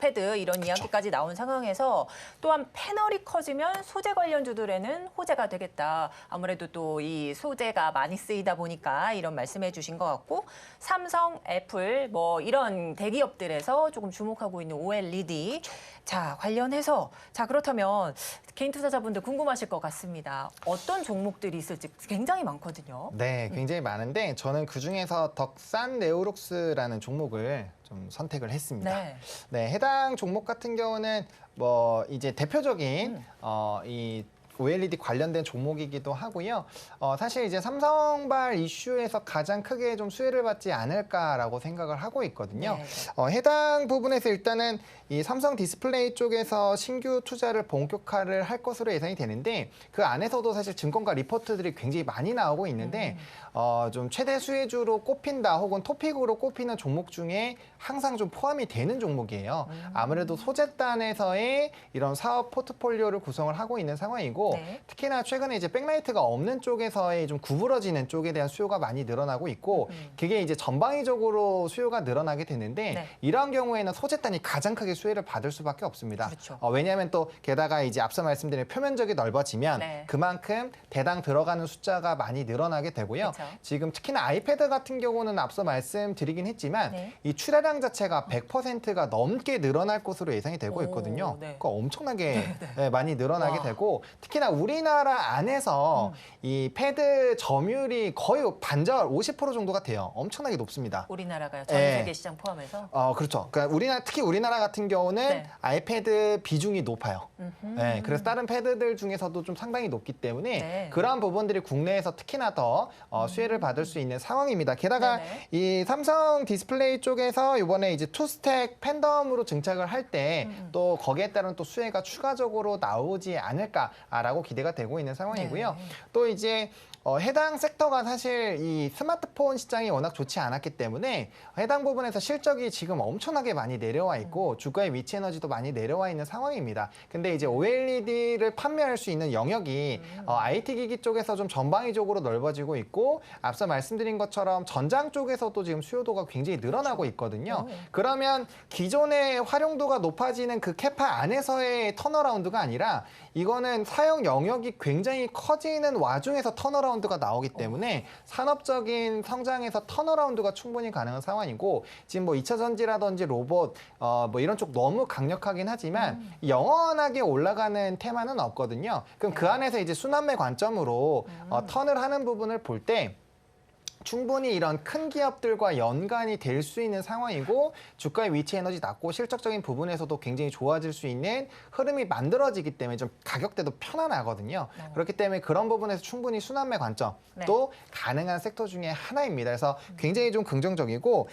패드 이런 이야기까지 나온 상황에서 또한 패널이 커지면 소재 관련주들에는 호재가 되겠다. 아무래도 또 이 소재가 많이 쓰이다 보니까 이런 말씀해 주신 것 같고 삼성 삼성, 애플 뭐 이런 대기업들에서 조금 주목하고 있는 OLED. 자, 관련해서 그렇다면 개인 투자자분들 궁금하실 것 같습니다. 어떤 종목들이 있을지 굉장히 많거든요. 네, 굉장히 많은데 저는 그중에서 덕산 네오룩스라는 종목을 좀 선택을 했습니다. 네. 네, 해당 종목 같은 경우는 뭐 이제 대표적인 이 OLED 관련된 종목이기도 하고요. 사실 이제 삼성발 이슈에서 가장 크게 좀 수혜를 받지 않을까라고 생각을 하고 있거든요. 네. 해당 부분에서 일단은 이 삼성 디스플레이 쪽에서 신규 투자를 본격화를 할 것으로 예상이 되는데 그 안에서도 사실 증권가 리포트들이 굉장히 많이 나오고 있는데 좀 최대 수혜주로 꼽힌다 혹은 토픽으로 꼽히는 종목 중에 항상 좀 포함이 되는 종목이에요. 아무래도 소재단에서의 이런 사업 포트폴리오를 구성을 하고 있는 상황이고 네. 특히나 최근에 이제 백라이트가 없는 쪽에서의 좀 구부러지는 쪽에 대한 수요가 많이 늘어나고 있고 그게 이제 전방위적으로 수요가 늘어나게 되는데 네. 이러한 경우에는 소재단이 가장 크게 수혜를 받을 수밖에 없습니다. 그렇죠. 왜냐하면 또 게다가 이제 앞서 말씀드린 표면적이 넓어지면 네. 그만큼 대당 들어가는 숫자가 많이 늘어나게 되고요. 그렇죠. 지금 특히나 아이패드 같은 경우는 앞서 말씀드리긴 했지만 네. 이 출하량 자체가 100%가 넘게 늘어날 것으로 예상이 되고 오, 있거든요. 네. 그러니까 엄청나게 많이 늘어나게 와. 되고 특히나 우리나라 안에서 이 패드 점유율이 거의 반절 50% 정도가 돼요. 엄청나게 높습니다. 우리나라가요. 전 네. 세계 시장 포함해서. 그렇죠. 그러니까 특히 우리나라 같은 경우는 네. 아이패드 비중이 높아요. 네, 그래서 다른 패드들 중에서도 좀 상당히 높기 때문에 네. 그러한 부분들이 국내에서 특히나 더 수혜를 받을 수 있는 상황입니다. 게다가 네네. 이 삼성 디스플레이 쪽에서 이번에 이제 투스택 팬덤으로 증착을 할 때 또 거기에 따른 또 수혜가 추가적으로 나오지 않을까라고 기대가 되고 있는 상황이고요. 네. 또 이제 해당 섹터가 사실 이 스마트폰 시장이 워낙 좋지 않았기 때문에 해당 부분에서 실적이 지금 엄청나게 많이 내려와 있고 주가의 위치 에너지도 많이 내려와 있는 상황입니다. 근데 이제 OLED를 판매할 수 있는 영역이 IT 기기 쪽에서 좀 전방위적으로 넓어지고 있고 앞서 말씀드린 것처럼 전장 쪽에서도 지금 수요도가 굉장히 늘어나고 있거든요. 그러면 기존의 활용도가 높아지는 그 캐파 안에서의 턴어라운드가 아니라 이거는 사용 영역이 굉장히 커지는 와중에서 턴어라운드가 나오기 때문에 산업적인 성장에서 턴어라운드가 충분히 가능한 상황이고 지금 뭐 2차 전지라든지 로봇 뭐 이런 쪽 너무 강력하긴 하지만 영원하게 올라가는 테마는 없거든요. 그럼 그 안에서 이제 순환매 관점으로 턴을 하는 부분을 볼 때 충분히 이런 큰 기업들과 연관이 될 수 있는 상황이고 주가의 위치 에너지 낮고 실적적인 부분에서도 굉장히 좋아질 수 있는 흐름이 만들어지기 때문에 좀 가격대도 편안하거든요. 그렇기 때문에 그런 부분에서 충분히 순환매 관점도 가능한 섹터 중에 하나입니다. 그래서 굉장히 좀 긍정적이고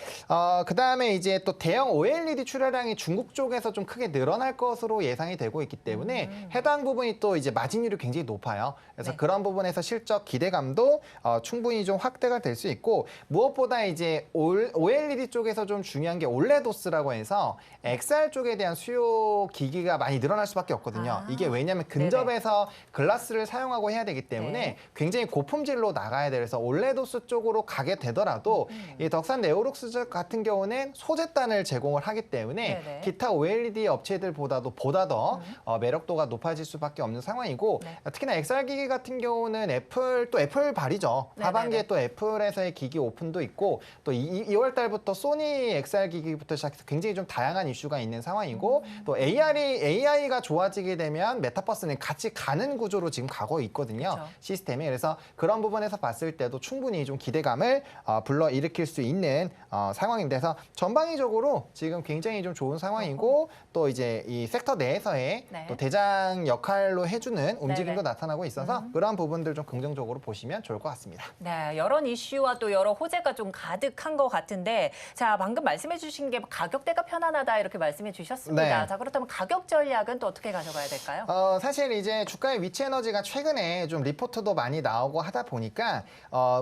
그다음에 이제 또 대형 OLED 출하량이 중국 쪽에서 좀 크게 늘어날 것으로 예상이 되고 있기 때문에 해당 부분이 또 이제 마진율이 굉장히 높아요. 그래서 네. 그런 부분에서 실적 기대감도 충분히 좀 확대가 될 수 있고 무엇보다 이제 OLED 쪽에서 좀 중요한 게 올레도스라고 해서 XR 쪽에 대한 수요 기기가 많이 늘어날 수밖에 없거든요. 이게 왜냐하면 근접해서 글라스를 사용하고 해야 되기 때문에 네. 굉장히 고품질로 나가야 돼요. 그래서 올레도스 쪽으로 가게 되더라도 이 덕산 네오룩스 같은 경우는 소재단을 제공을 하기 때문에 네네. 기타 OLED 업체들보다도 보다 더 매력도가 높아질 수밖에 없는 상황이고 네. 특히나 XR 기기 같은 경우는 애플 발이죠. 네네네. 하반기에 또 애플에서의 기기 오픈도 있고 또 2월 달부터 소니 XR 기기부터 시작해서 굉장히 좀 다양한 이슈가 있는 상황이고 또 AI가 좋아지게 되면 메타버스는 같이 가는 구조로 지금 가고 있거든요. 그렇죠. 시스템이. 그래서 그런 부분에서 봤을 때도 충분히 좀 기대감을 불러일으킬 수 있는 상황인데 서 전방위적으로 지금 굉장히 좀 좋은 상황이고 또 이제 이 섹터 내에서의 네. 또 대장 역할로 해주는 움직임도 네네. 나타나고 있어서 그런 부분들 좀 긍정적으로 보시면 좋을 것 같습니다. 네, 여러 이슈와 또 여러 호재가 좀 가득한 것 같은데 자, 방금 말씀해 주신 게 가격대가 편안하다 이렇게 말씀해 주셨습니다. 네. 자, 그렇다면 가격 전략은 또 어떻게 가져가야 될까요? 사실 이제 주가의 위치 에너지가 최근에 좀 리포트도 많이 나오고 하다 보니까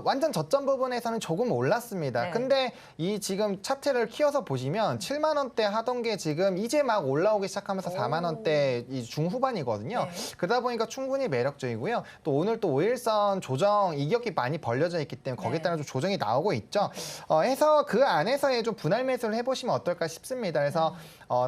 완전 저점 부분에서는 조금 올랐습니다. 네. 근데 이 지금 차트를 키워서 보시면 7만 원대 하던 게 지금 이제 막 올라오기 시작하면서 4만 원대 이 중후반이거든요. 네. 그러다 보니까 충분히 매력적이고요. 또 오늘 또 5일선 조정 이격이 많이 벌려져 있기 때문에 거기에 네. 따른 좀 조정이 나오고 있죠. 해서 그 안에서의 좀 분할 매수를 해보시면 어떨까 싶습니다. 그래서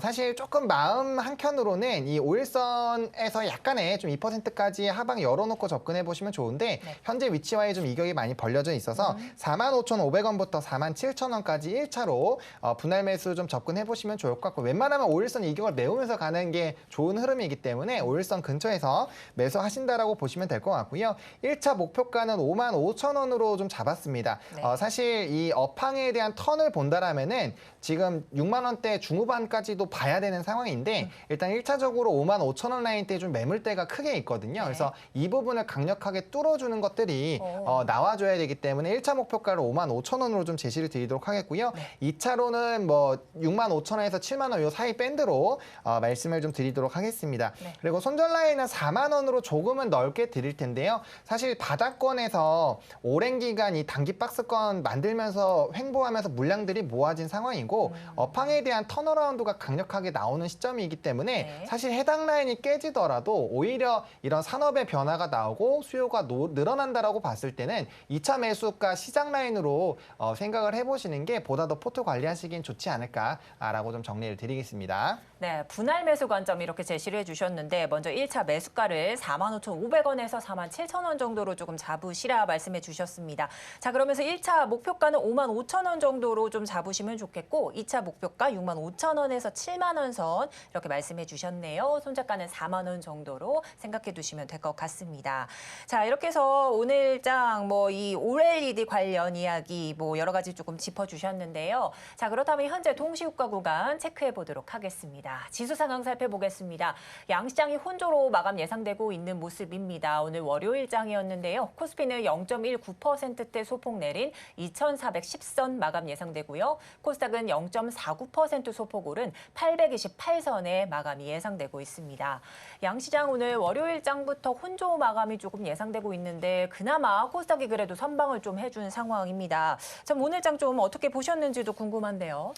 사실 조금 마음 한켠으로는 이 5일선에서 약간의 좀 2%까지 하방 열어놓고 접근해 보시면 좋은데 현재 위치와의 좀 이격이 많이 벌려져 있어서 45,500원부터 47,000원까지 1차로 분할 매수 좀 접근해 보시면 좋을 것 같고 웬만하면 5일선 이격을 메우면서 가는 게 좋은 흐름이기 때문에 5일선 근처에서 매수하신다라고 보시면 될 것 같고요. 1차 목표가는 55,000원으로 좀 잡았습니다. 사실 이 업황에 대한 턴을 본다라면은 지금 6만 원대 중후반까지도 봐야 되는 상황인데 일단 1차적으로 55,000원 라인대에 좀 매물대가 크게 있거든요. 그래서 이 부분을 강력하게 뚫어주는 것들이 나와줘야 되기 때문에 1차 목표가를 55,000원으로 좀 제시를 드리도록 하겠고요. 2차로는 뭐 65,000원에서 7만 원 요 사이 밴드로 말씀을 좀 드리도록 하겠습니다. 그리고 손절 라인은 4만 원으로 조금은 넓게 드릴 텐데요. 사실 바닥권에서 오랜 기간 이 단기 박스권 만들면서 횡보하면서 물량들이 모아진 상황이고 업황에 대한 턴어라운드가 강력하게 나오는 시점이기 때문에 사실 해당 라인이 깨지더라도 오히려 이런 산업의 변화가 나오고 수요가 늘어난다라고 봤을 때는 2차 매수가 시장 라인으로 생각을 해보시는 게 보다 더 포트 관리하시긴 좋지 않을까라고 좀 정리를 드리겠습니다. 네, 분할 매수 관점 이렇게 제시를 해주셨는데 먼저 1차 매수가를 45,500원에서 47,000원 정도로 조금 잡으시라 말씀해 주셨습니다. 자, 그러면서 1차 목표가는 55,000원 정도로 좀 잡으시면 좋겠고 2차 목표가 65,000원에서 7만 원 선 이렇게 말씀해 주셨네요. 손절가는 4만 원 정도로 생각해 두시면 될 것 같습니다. 자, 이렇게 해서 오늘장 뭐 이 OLED 관련 이야기 뭐 여러 가지 조금 짚어주셨는데요. 자, 그렇다면 현재 동시효과 구간 체크해 보도록 하겠습니다. 지수 상황 살펴보겠습니다. 양시장이 혼조로 마감 예상되고 있는 모습입니다. 오늘 월요일장이었는데요. 코스피는 0.19%대 소폭 내린 2,410선 마감 예상되고요. 코스닥은 0.49% 소폭 오른 828선의 마감이 예상되고 있습니다. 양시장 오늘 월요일장부터 혼조 마감이 조금 예상되고 있는데 그나마 코스닥이 그래도 선방을 좀 해준 상황입니다. 참 오늘장 좀 어떻게 보셨는지도 궁금한데요.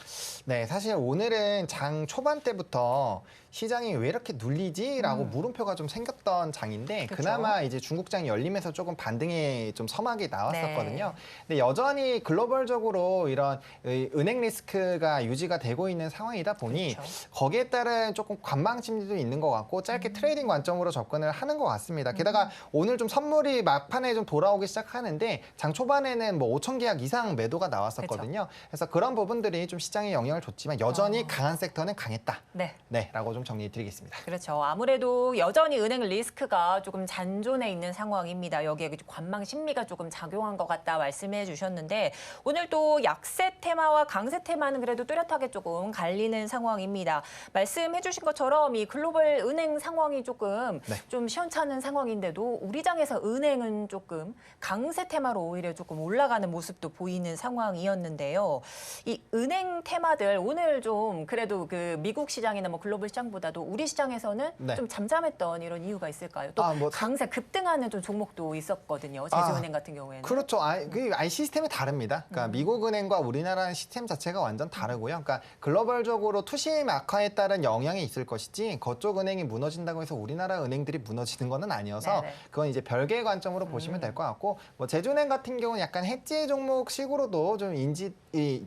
네, 사실 오늘은 장 초반 때부터 시장이 왜 이렇게 눌리지라고 물음표가 좀 생겼던 장인데 그쵸? 그나마 이제 중국장이 열리면서 조금 반등이 좀 섬하게 나왔었거든요. 근데 여전히 글로벌적으로 이런 은행 리스크가 유지가 되고 있는 상황이다 보니 거기에 따른 조금 관망 심리도 있는 것 같고 짧게 트레이딩 관점으로 접근을 하는 것 같습니다. 게다가 오늘 좀 선물이 막판에 좀 돌아오기 시작하는데 장 초반에는 뭐 5천 계약 이상 매도가 나왔었거든요. 그래서 그런 부분들이 좀 시장에 영향을 줬지만 여전히 강한 섹터는 강했다. 네, 라고 좀 정리해 드리겠습니다. 그렇죠. 아무래도 여전히 은행 리스크가 조금 잔존해 있는 상황입니다. 여기에 관망 심리가 조금 작용한 것 같다 말씀해 주셨는데 오늘 또 약세 테마와 강세 테마는 그래도 뚜렷하게 조금 갈리는 상황입니다. 말씀해 주신 것처럼 이 글로벌 은행 상황이 조금 좀 시원찮은 상황인데도 우리 장에서 은행은 조금 강세 테마로 오히려 조금 올라가는 모습도 보이는 상황이었는데요. 이 은행 테마들 오늘 좀 그래도 그 미국 시장이나 뭐 글로벌 시장보다도 우리 시장에서는 좀 잠잠했던 이런 이유가 있을까요? 또 강세 급등하는 좀 종목도 있었거든요. 제주은행 같은 경우에는. 그렇죠. 아예 시스템이 다릅니다. 그러니까 미국 은행과 우리나라는 시스템 자체가 완전 다르고요. 그러니까 글로벌적으로 투심 악화에 따른 영향이 있을 것이지 그쪽 은행이 무너진다고 해서 우리나라 은행들이 무너지는 거는 아니어서 그건 이제 별개의 관점으로 보시면 될 것 같고 뭐 제주은행 같은 경우는 약간 해지 종목식으로도 좀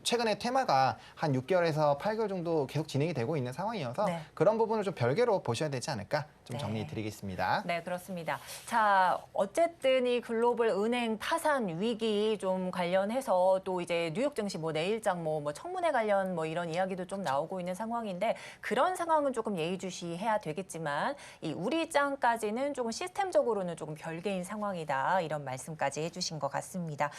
최근에 테마가 한 6개월에서 8개월 정도 계속 진행이 되고 있는 상황이어서 그런 부분을 좀 별개로 보셔야 되지 않을까 좀 정리해 드리겠습니다. 네, 그렇습니다. 자, 어쨌든 이 글로벌 은행 파산 위기 좀 관련해서 또 이제 뉴욕 증시 뭐 내일장 뭐 청문회 관련 뭐 이런 이야기도 좀 나오고 있는 상황인데 그런 상황은 조금 예의주시해야 되겠지만 이 우리 장까지는 조금 시스템적으로는 조금 별개인 상황이다 이런 말씀까지 해주신 것 같습니다.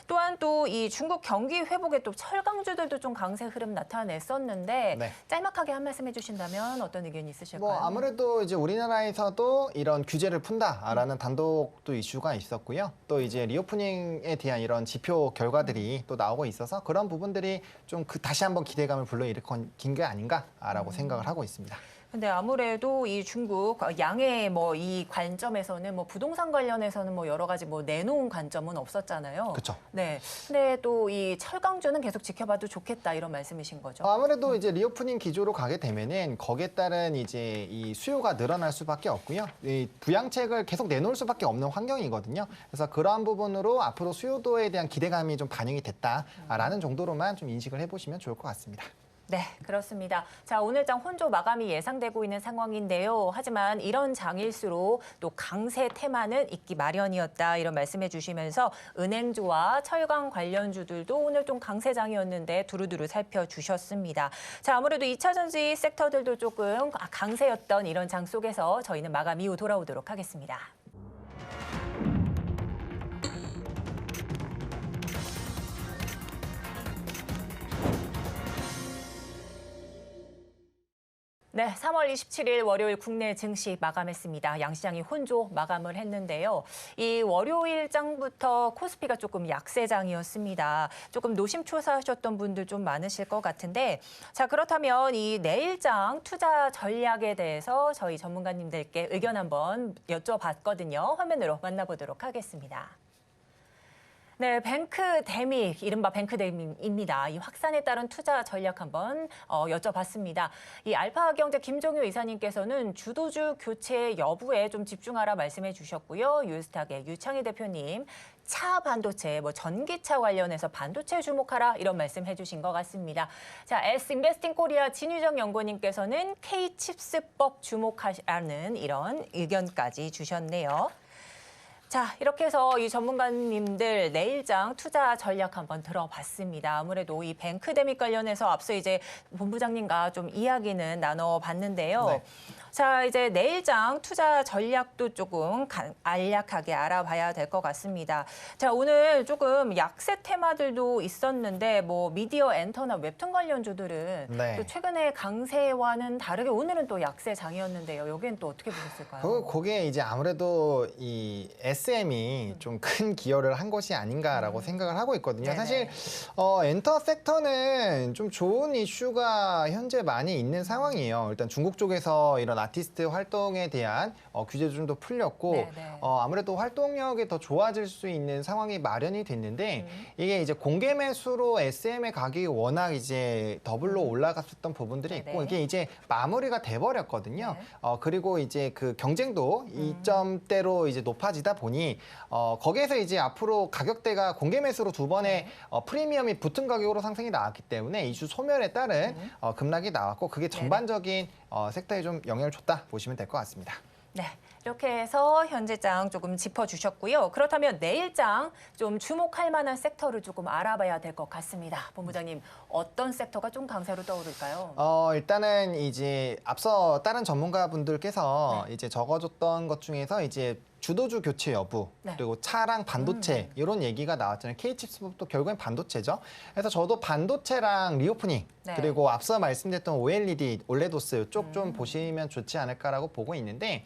또한 또 이 중국 경기 회복에 또 철강주들도 좀 강세 흐름 나타냈었는데 짤막하게 한 말씀 해주신다면 어떤 의견이 있으실까요? 뭐 아무래도 이제 우리나라에서도 이런 규제를 푼다라는 단독도 이슈가 있었고요. 또 이제 리오프닝에 대한 이런 지표 결과들이 또 나오고 있어서 그런 부분들이 좀 다시 한번 기대감을 불러일으킨 게 아닌가라고 생각을 하고 있습니다. 근데 아무래도 이 중국 양의 뭐 이 관점에서는 뭐 부동산 관련해서는 뭐 여러 가지 뭐 내놓은 관점은 없었잖아요. 그렇죠. 네. 근데 또 이 철강주는 계속 지켜봐도 좋겠다 이런 말씀이신 거죠. 아무래도 이제 리오프닝 기조로 가게 되면은 거기에 따른 이제 이 수요가 늘어날 수밖에 없고요. 이 부양책을 계속 내놓을 수밖에 없는 환경이거든요. 그래서 그러한 부분으로 앞으로 수요도에 대한 기대감이 좀 반영이 됐다라는 정도로만 좀 인식을 해보시면 좋을 것 같습니다. 네, 그렇습니다. 자, 오늘 장 혼조 마감이 예상되고 있는 상황인데요. 하지만 이런 장일수록 또 강세 테마는 있기 마련이었다 이런 말씀해 주시면서 은행주와 철강 관련주들도 오늘 좀 강세장이었는데 두루두루 살펴주셨습니다. 자, 아무래도 2차 전지 섹터들도 조금 강세였던 이런 장 속에서 저희는 마감 이후 돌아오도록 하겠습니다. 네, 3월 27일 월요일 국내 증시 마감했습니다. 양시장이 혼조 마감을 했는데요. 이 월요일 장부터 코스피가 조금 약세장이었습니다. 조금 노심초사하셨던 분들 좀 많으실 것 같은데, 자, 그렇다면 이 내일장 투자 전략에 대해서 저희 전문가님들께 의견 한번 여쭤봤거든요. 화면으로 만나보도록 하겠습니다. 네, 뱅크데믹, 이른바 뱅크데믹입니다. 이 확산에 따른 투자 전략 한번 여쭤봤습니다. 이 알파경제 김종효 이사님께서는 주도주 교체 여부에 좀 집중하라 말씀해 주셨고요. 유스탁의 유창희 대표님, 차 반도체, 뭐 전기차 관련해서 반도체 주목하라 이런 말씀해 주신 것 같습니다. 자, S인베스팅 코리아 진유정 연구원님께서는 K칩스법 주목하라는 이런 의견까지 주셨네요. 자, 이렇게 해서 이 전문가님들 내일장 투자 전략 한번 들어봤습니다. 아무래도 이 뱅크데믹 관련해서 앞서 이제 본부장님과 좀 이야기는 나눠봤는데요. 네. 자, 이제 내일장 투자 전략도 조금 간략하게 알아봐야 될 것 같습니다. 자, 오늘 조금 약세 테마들도 있었는데 뭐 미디어 엔터나 웹툰 관련주들은 네. 또 최근에 강세와는 다르게 오늘은 또 약세장이었는데요. 여기는 또 어떻게 보셨을까요? 그게 이제 아무래도 이 SM이 좀 큰 기여를 한 것이 아닌가라고 생각을 하고 있거든요. 네네. 사실 엔터 섹터는 좀 좋은 이슈가 현재 많이 있는 상황이에요. 일단 중국 쪽에서 이런 아티스트 활동에 대한 규제도 좀 더 풀렸고 네네. 아무래도 활동력이 더 좋아질 수 있는 상황이 마련이 됐는데 이게 이제 공개 매수로 SM의 가격이 워낙 이제 더블로 올라갔었던 부분들이 있고 네네. 이게 이제 마무리가 돼버렸거든요. 네. 그리고 이제 그 경쟁도 이점대로 이제 높아지다 보니 거기에서 이제 앞으로 가격대가 공개 매수로 두 번의 프리미엄이 붙은 가격으로 상승이 나왔기 때문에 이슈 소멸에 따른 급락이 나왔고 그게 전반적인 섹터에 좀 영향을 줬다 보시면 될 것 같습니다. 네, 이렇게 해서 현재장 조금 짚어주셨고요. 그렇다면 내일장 좀 주목할 만한 섹터를 조금 알아봐야 될 것 같습니다. 본부장님, 어떤 섹터가 좀 강세로 떠오를까요? 일단은 이제 앞서 다른 전문가분들께서 이제 적어줬던 것 중에서 이제 주도주 교체 여부, 네. 그리고 차랑 반도체 이런 얘기가 나왔잖아요. K칩스법도 결국엔 반도체죠. 그래서 저도 반도체랑 리오프닝 네. 그리고 앞서 말씀드렸던 OLED, 올레도스 이쪽 좀 보시면 좋지 않을까라고 보고 있는데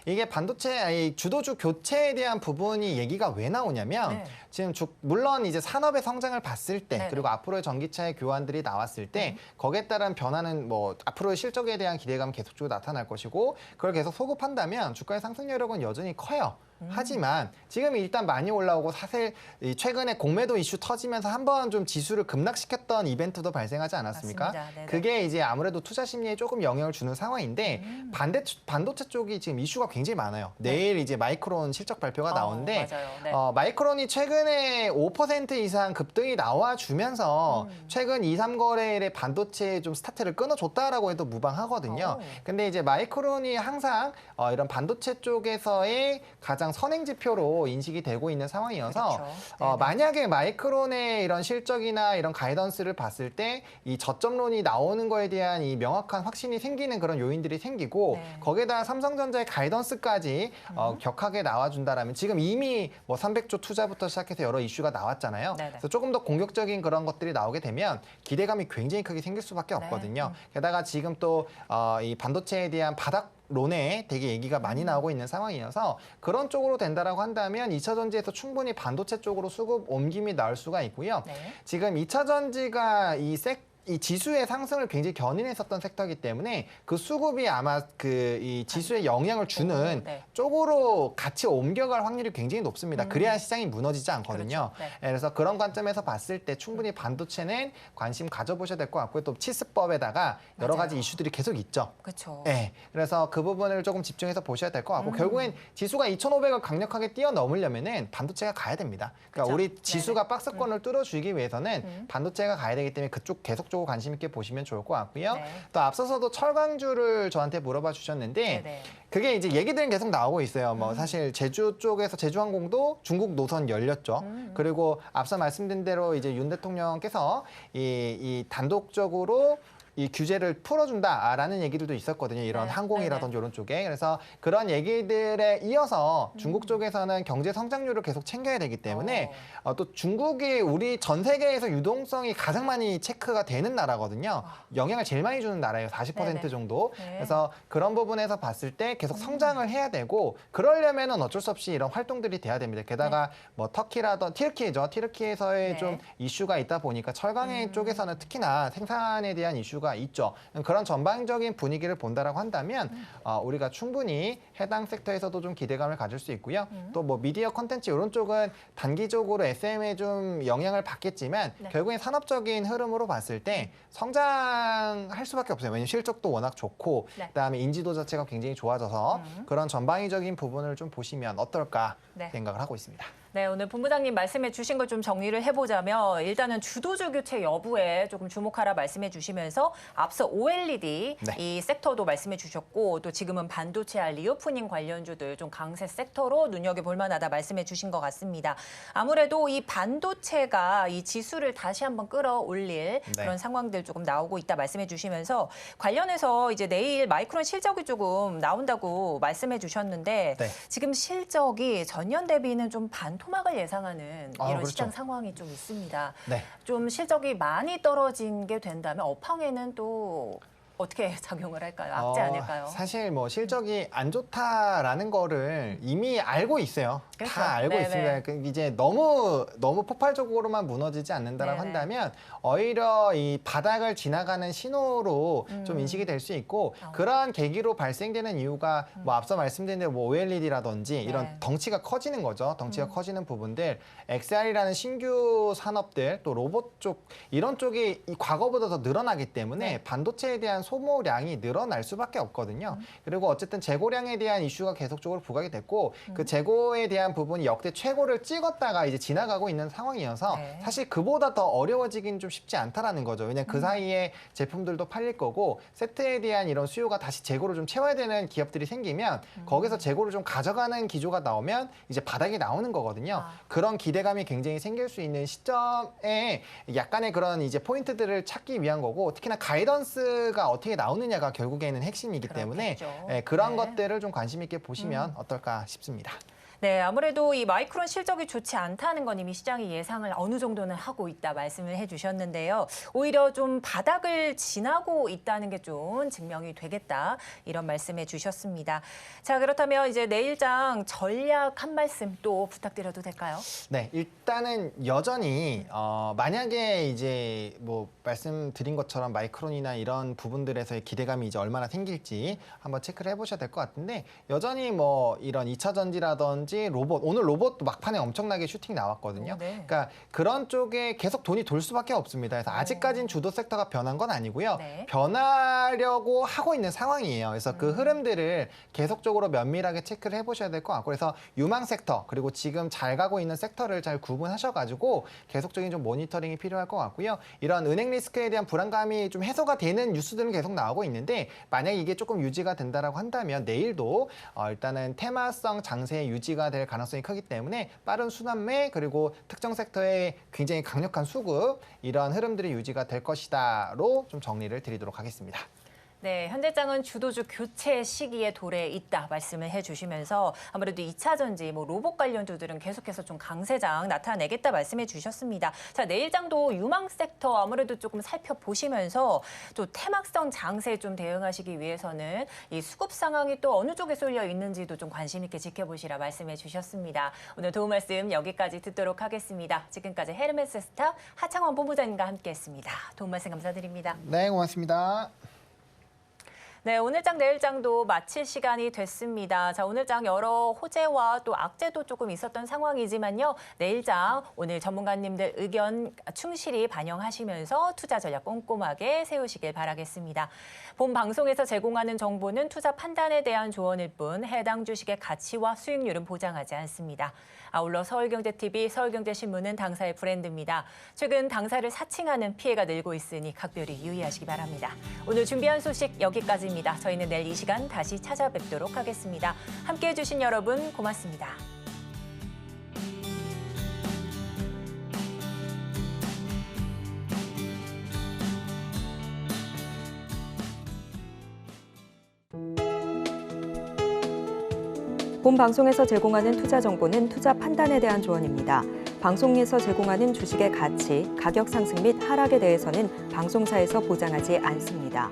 이게 반도체, 주도주 교체에 대한 부분이 얘기가 왜 나오냐면 네. 지금 물론 이제 산업의 성장을 봤을 때 네네. 그리고 앞으로의 전기차의 교환들이 나왔을 때 거기에 따른 변화는 뭐 앞으로의 실적에 대한 기대감은 계속적으로 나타날 것이고 그걸 계속 소급한다면 주가의 상승 여력은 여전히 커요. 하지만 지금 일단 많이 올라오고 사실 최근에 공매도 이슈 터지면서 한번 좀 지수를 급락시켰던 이벤트도 발생하지 않았습니까? 맞습니다. 네네. 그게 이제 아무래도 투자 심리에 조금 영향을 주는 상황인데 반도체 쪽이 지금 이슈가 굉장히 많아요. 내일 이제 마이크론 실적 발표가 나오는데 맞아요. 네. 마이크론이 최근에 5% 이상 급등이 나와주면서 최근 2, 3거래일에 반도체에 좀 스타트를 끊어줬다라고 해도 무방하거든요. 근데 이제 마이크론이 항상 이런 반도체 쪽에서의 가장 선행 지표로 인식이 되고 있는 상황이어서 그렇죠. 네네. 만약에 마이크론의 이런 실적이나 이런 가이던스를 봤을 때 이 저점론이 나오는 거에 대한 이 명확한 확신이 생기는 그런 요인들이 생기고 네. 거기에다 삼성전자의 가이던스까지 격하게 나와준다라면 지금 이미 뭐 300조 투자부터 시작해서 여러 이슈가 나왔잖아요. 네네. 그래서 조금 더 공격적인 그런 것들이 나오게 되면 기대감이 굉장히 크게 생길 수밖에 네. 없거든요. 게다가 지금 또 이 반도체에 대한 론에 되게 얘기가 많이 나오고 있는 상황이어서 그런 쪽으로 된다라고 한다면 2차 전지에서 충분히 반도체 쪽으로 수급 옮김이 나올 수가 있고요. 네. 지금 2차 전지가 이 이 지수의 상승을 굉장히 견인했었던 섹터이기 때문에 그 수급이 아마 그 이 지수에 영향을 주는 네. 쪽으로 같이 옮겨갈 확률이 굉장히 높습니다. 그래야 시장이 무너지지 않거든요. 그렇죠. 네. 그래서 그런 관점에서 봤을 때 충분히 반도체는 관심 가져보셔야 될 것 같고요. 또 치스법에다가 여러 맞아요. 가지 이슈들이 계속 있죠. 그렇죠. 네, 그래서 그 부분을 조금 집중해서 보셔야 될 것 같고 결국엔 지수가 2,500을 강력하게 뛰어넘으려면은 반도체가 가야 됩니다. 그러니까 그쵸? 우리 지수가 박스권을 뚫어주기 위해서는 반도체가 가야 되기 때문에 그쪽 계속적으로 관심 있게 보시면 좋을 것 같고요. 네. 또 앞서서도 철강주를 저한테 물어봐 주셨는데 네네. 그게 이제 얘기들은 계속 나오고 있어요. 뭐 사실 제주 쪽에서 제주항공도 중국 노선 열렸죠. 그리고 앞서 말씀드린 대로 이제 윤 대통령께서 이 단독적으로 이 규제를 풀어준다라는 얘기들도 있었거든요. 이런 네, 항공이라든지 이런 쪽에. 그래서 그런 얘기들에 이어서 중국 쪽에서는 경제 성장률을 계속 챙겨야 되기 때문에 또 중국이 우리 전 세계에서 유동성이 가장 많이 체크가 되는 나라거든요. 영향을 제일 많이 주는 나라예요. 40% 네네. 정도. 네. 그래서 그런 부분에서 봤을 때 계속 성장을 해야 되고 그러려면은 어쩔 수 없이 이런 활동들이 돼야 됩니다. 게다가 뭐 튀르키예죠. 튀르키에서의 네. 좀 이슈가 있다 보니까 철강의 쪽에서는 특히나 생산에 대한 이슈가 있죠. 그런 전반적인 분위기를 본다라고 한다면 우리가 충분히 해당 섹터에서도 좀 기대감을 가질 수 있고요. 또 뭐 미디어 콘텐츠 이런 쪽은 단기적으로 SM에 좀 영향을 받겠지만 네. 결국엔 산업적인 흐름으로 봤을 때 성장할 수밖에 없어요. 왜냐하면 실적도 워낙 좋고 네. 그다음에 인지도 자체가 굉장히 좋아져서 그런 전방위적인 부분을 좀 보시면 어떨까 네. 생각을 하고 있습니다. 네, 오늘 본부장님 말씀해 주신 걸 좀 정리를 해보자면 일단은 주도주 교체 여부에 조금 주목하라 말씀해 주시면서 앞서 OLED 네. 이 섹터도 말씀해 주셨고 또 지금은 반도체와 리오프닝 관련주들 좀 강세 섹터로 눈여겨볼 만하다 말씀해 주신 것 같습니다. 아무래도 이 반도체가 이 지수를 다시 한번 끌어올릴 그런 상황들 조금 나오고 있다 말씀해 주시면서 관련해서 이제 내일 마이크론 실적이 조금 나온다고 말씀해 주셨는데 네. 지금 실적이 전년 대비는 좀 반토막을 예상하는 이런 그렇죠. 시장 상황이 좀 있습니다. 네. 좀 실적이 많이 떨어진 게 된다면 업황에는 또 어떻게 작용을 할까요? 악재 아닐까요? 사실 뭐 실적이 안 좋다라는 거를 이미 알고 있어요. 그렇죠. 다 알고 네네. 있습니다. 이제 너무 폭발적으로만 무너지지 않는다라고 네네. 한다면 오히려 이 바닥을 지나가는 신호로 좀 인식이 될 수 있고 그러한 계기로 발생되는 이유가 뭐 앞서 말씀드린 대로 뭐 OLED라든지 이런 네. 덩치가 커지는 거죠. 덩치가 커지는 부분들, XR이라는 신규 산업들, 또 로봇 쪽 이런 쪽이 이 과거보다 더 늘어나기 때문에 네. 반도체에 대한 소모량이 늘어날 수밖에 없거든요. 그리고 어쨌든 재고량에 대한 이슈가 계속적으로 부각이 됐고 그 재고에 대한 부분이 역대 최고를 찍었다가 이제 지나가고 있는 상황이어서 네. 사실 그보다 더 어려워지긴 좀 쉽지 않다라는 거죠. 왜냐하면 그 사이에 제품들도 팔릴 거고 세트에 대한 이런 수요가 다시 재고를 좀 채워야 되는 기업들이 생기면 거기서 재고를 좀 가져가는 기조가 나오면 이제 바닥이 나오는 거거든요. 그런 기대감이 굉장히 생길 수 있는 시점에 약간의 그런 이제 포인트들을 찾기 위한 거고 특히나 가이던스가 어떻게 나오느냐가 결국에는 핵심이기 때문에 그렇겠죠. 그런 네. 것들을 좀 관심 있게 보시면 어떨까 싶습니다. 네, 아무래도 이 마이크론 실적이 좋지 않다는 건 이미 시장이 예상을 어느 정도는 하고 있다 말씀을 해주셨는데요. 오히려 좀 바닥을 지나고 있다는 게 좀 증명이 되겠다 이런 말씀해 주셨습니다. 자, 그렇다면 이제 내일장 전략 한 말씀 또 부탁드려도 될까요? 네, 일단은 여전히 만약에 이제 뭐 말씀드린 것처럼 마이크론이나 이런 부분들에서의 기대감이 이제 얼마나 생길지 한번 체크를 해보셔야 될 것 같은데 여전히 뭐 이런 2차 전지라든지 로봇, 오늘 로봇도 막판에 엄청나게 슈팅이 나왔거든요. 네. 그러니까 그런 쪽에 계속 돈이 돌 수밖에 없습니다. 그래서 아직까지는 주도 섹터가 변한 건 아니고요. 네. 변하려고 하고 있는 상황이에요. 그래서 그 흐름들을 계속적으로 면밀하게 체크를 해보셔야 될 것 같고 그래서 유망 섹터 그리고 지금 잘 가고 있는 섹터를 잘 구분하셔가지고 계속적인 좀 모니터링이 필요할 것 같고요. 이런 은행 리스크에 대한 불안감이 좀 해소가 되는 뉴스들은 계속 나오고 있는데 만약에 이게 조금 유지가 된다라고 한다면 내일도 일단은 테마성 장세 유지가 될 가능성이 크기 때문에 빠른 순환매 그리고 특정 섹터의 굉장히 강력한 수급 이런 흐름들이 유지가 될 것이다로 좀 정리를 드리도록 하겠습니다. 네, 현대장은 주도주 교체 시기에 도래에 있다 말씀을 해주시면서 아무래도 2차 전지, 로봇 관련주들은 계속해서 좀 강세장 나타내겠다 말씀해 주셨습니다. 자, 내일장도 유망 섹터 아무래도 조금 살펴보시면서 또 테막성 장세에 좀 대응하시기 위해서는 이 수급 상황이 또 어느 쪽에 쏠려 있는지도 좀 관심 있게 지켜보시라 말씀해 주셨습니다. 오늘 도움 말씀 여기까지 듣도록 하겠습니다. 지금까지 헤르메스 스타 하창원 본부장님과 함께했습니다. 도움 말씀 감사드립니다. 네, 고맙습니다. 네, 오늘장 내일장도 마칠 시간이 됐습니다. 자, 오늘장 여러 호재와 또 악재도 조금 있었던 상황이지만요. 내일장 오늘 전문가님들 의견 충실히 반영하시면서 투자 전략 꼼꼼하게 세우시길 바라겠습니다. 본 방송에서 제공하는 정보는 투자 판단에 대한 조언일 뿐 해당 주식의 가치와 수익률은 보장하지 않습니다. 아울러 서울경제TV, 서울경제신문은 당사의 브랜드입니다. 최근 당사를 사칭하는 피해가 늘고 있으니 각별히 유의하시기 바랍니다. 오늘 준비한 소식 여기까지입니다. 저희는 내일 이 시간 다시 찾아뵙도록 하겠습니다. 함께해 주신 여러분 고맙습니다. 본 방송에서 제공하는 투자 정보는 투자 판단에 대한 조언입니다. 방송에서 제공하는 주식의 가치, 가격 상승 및 하락에 대해서는 방송사에서 보장하지 않습니다.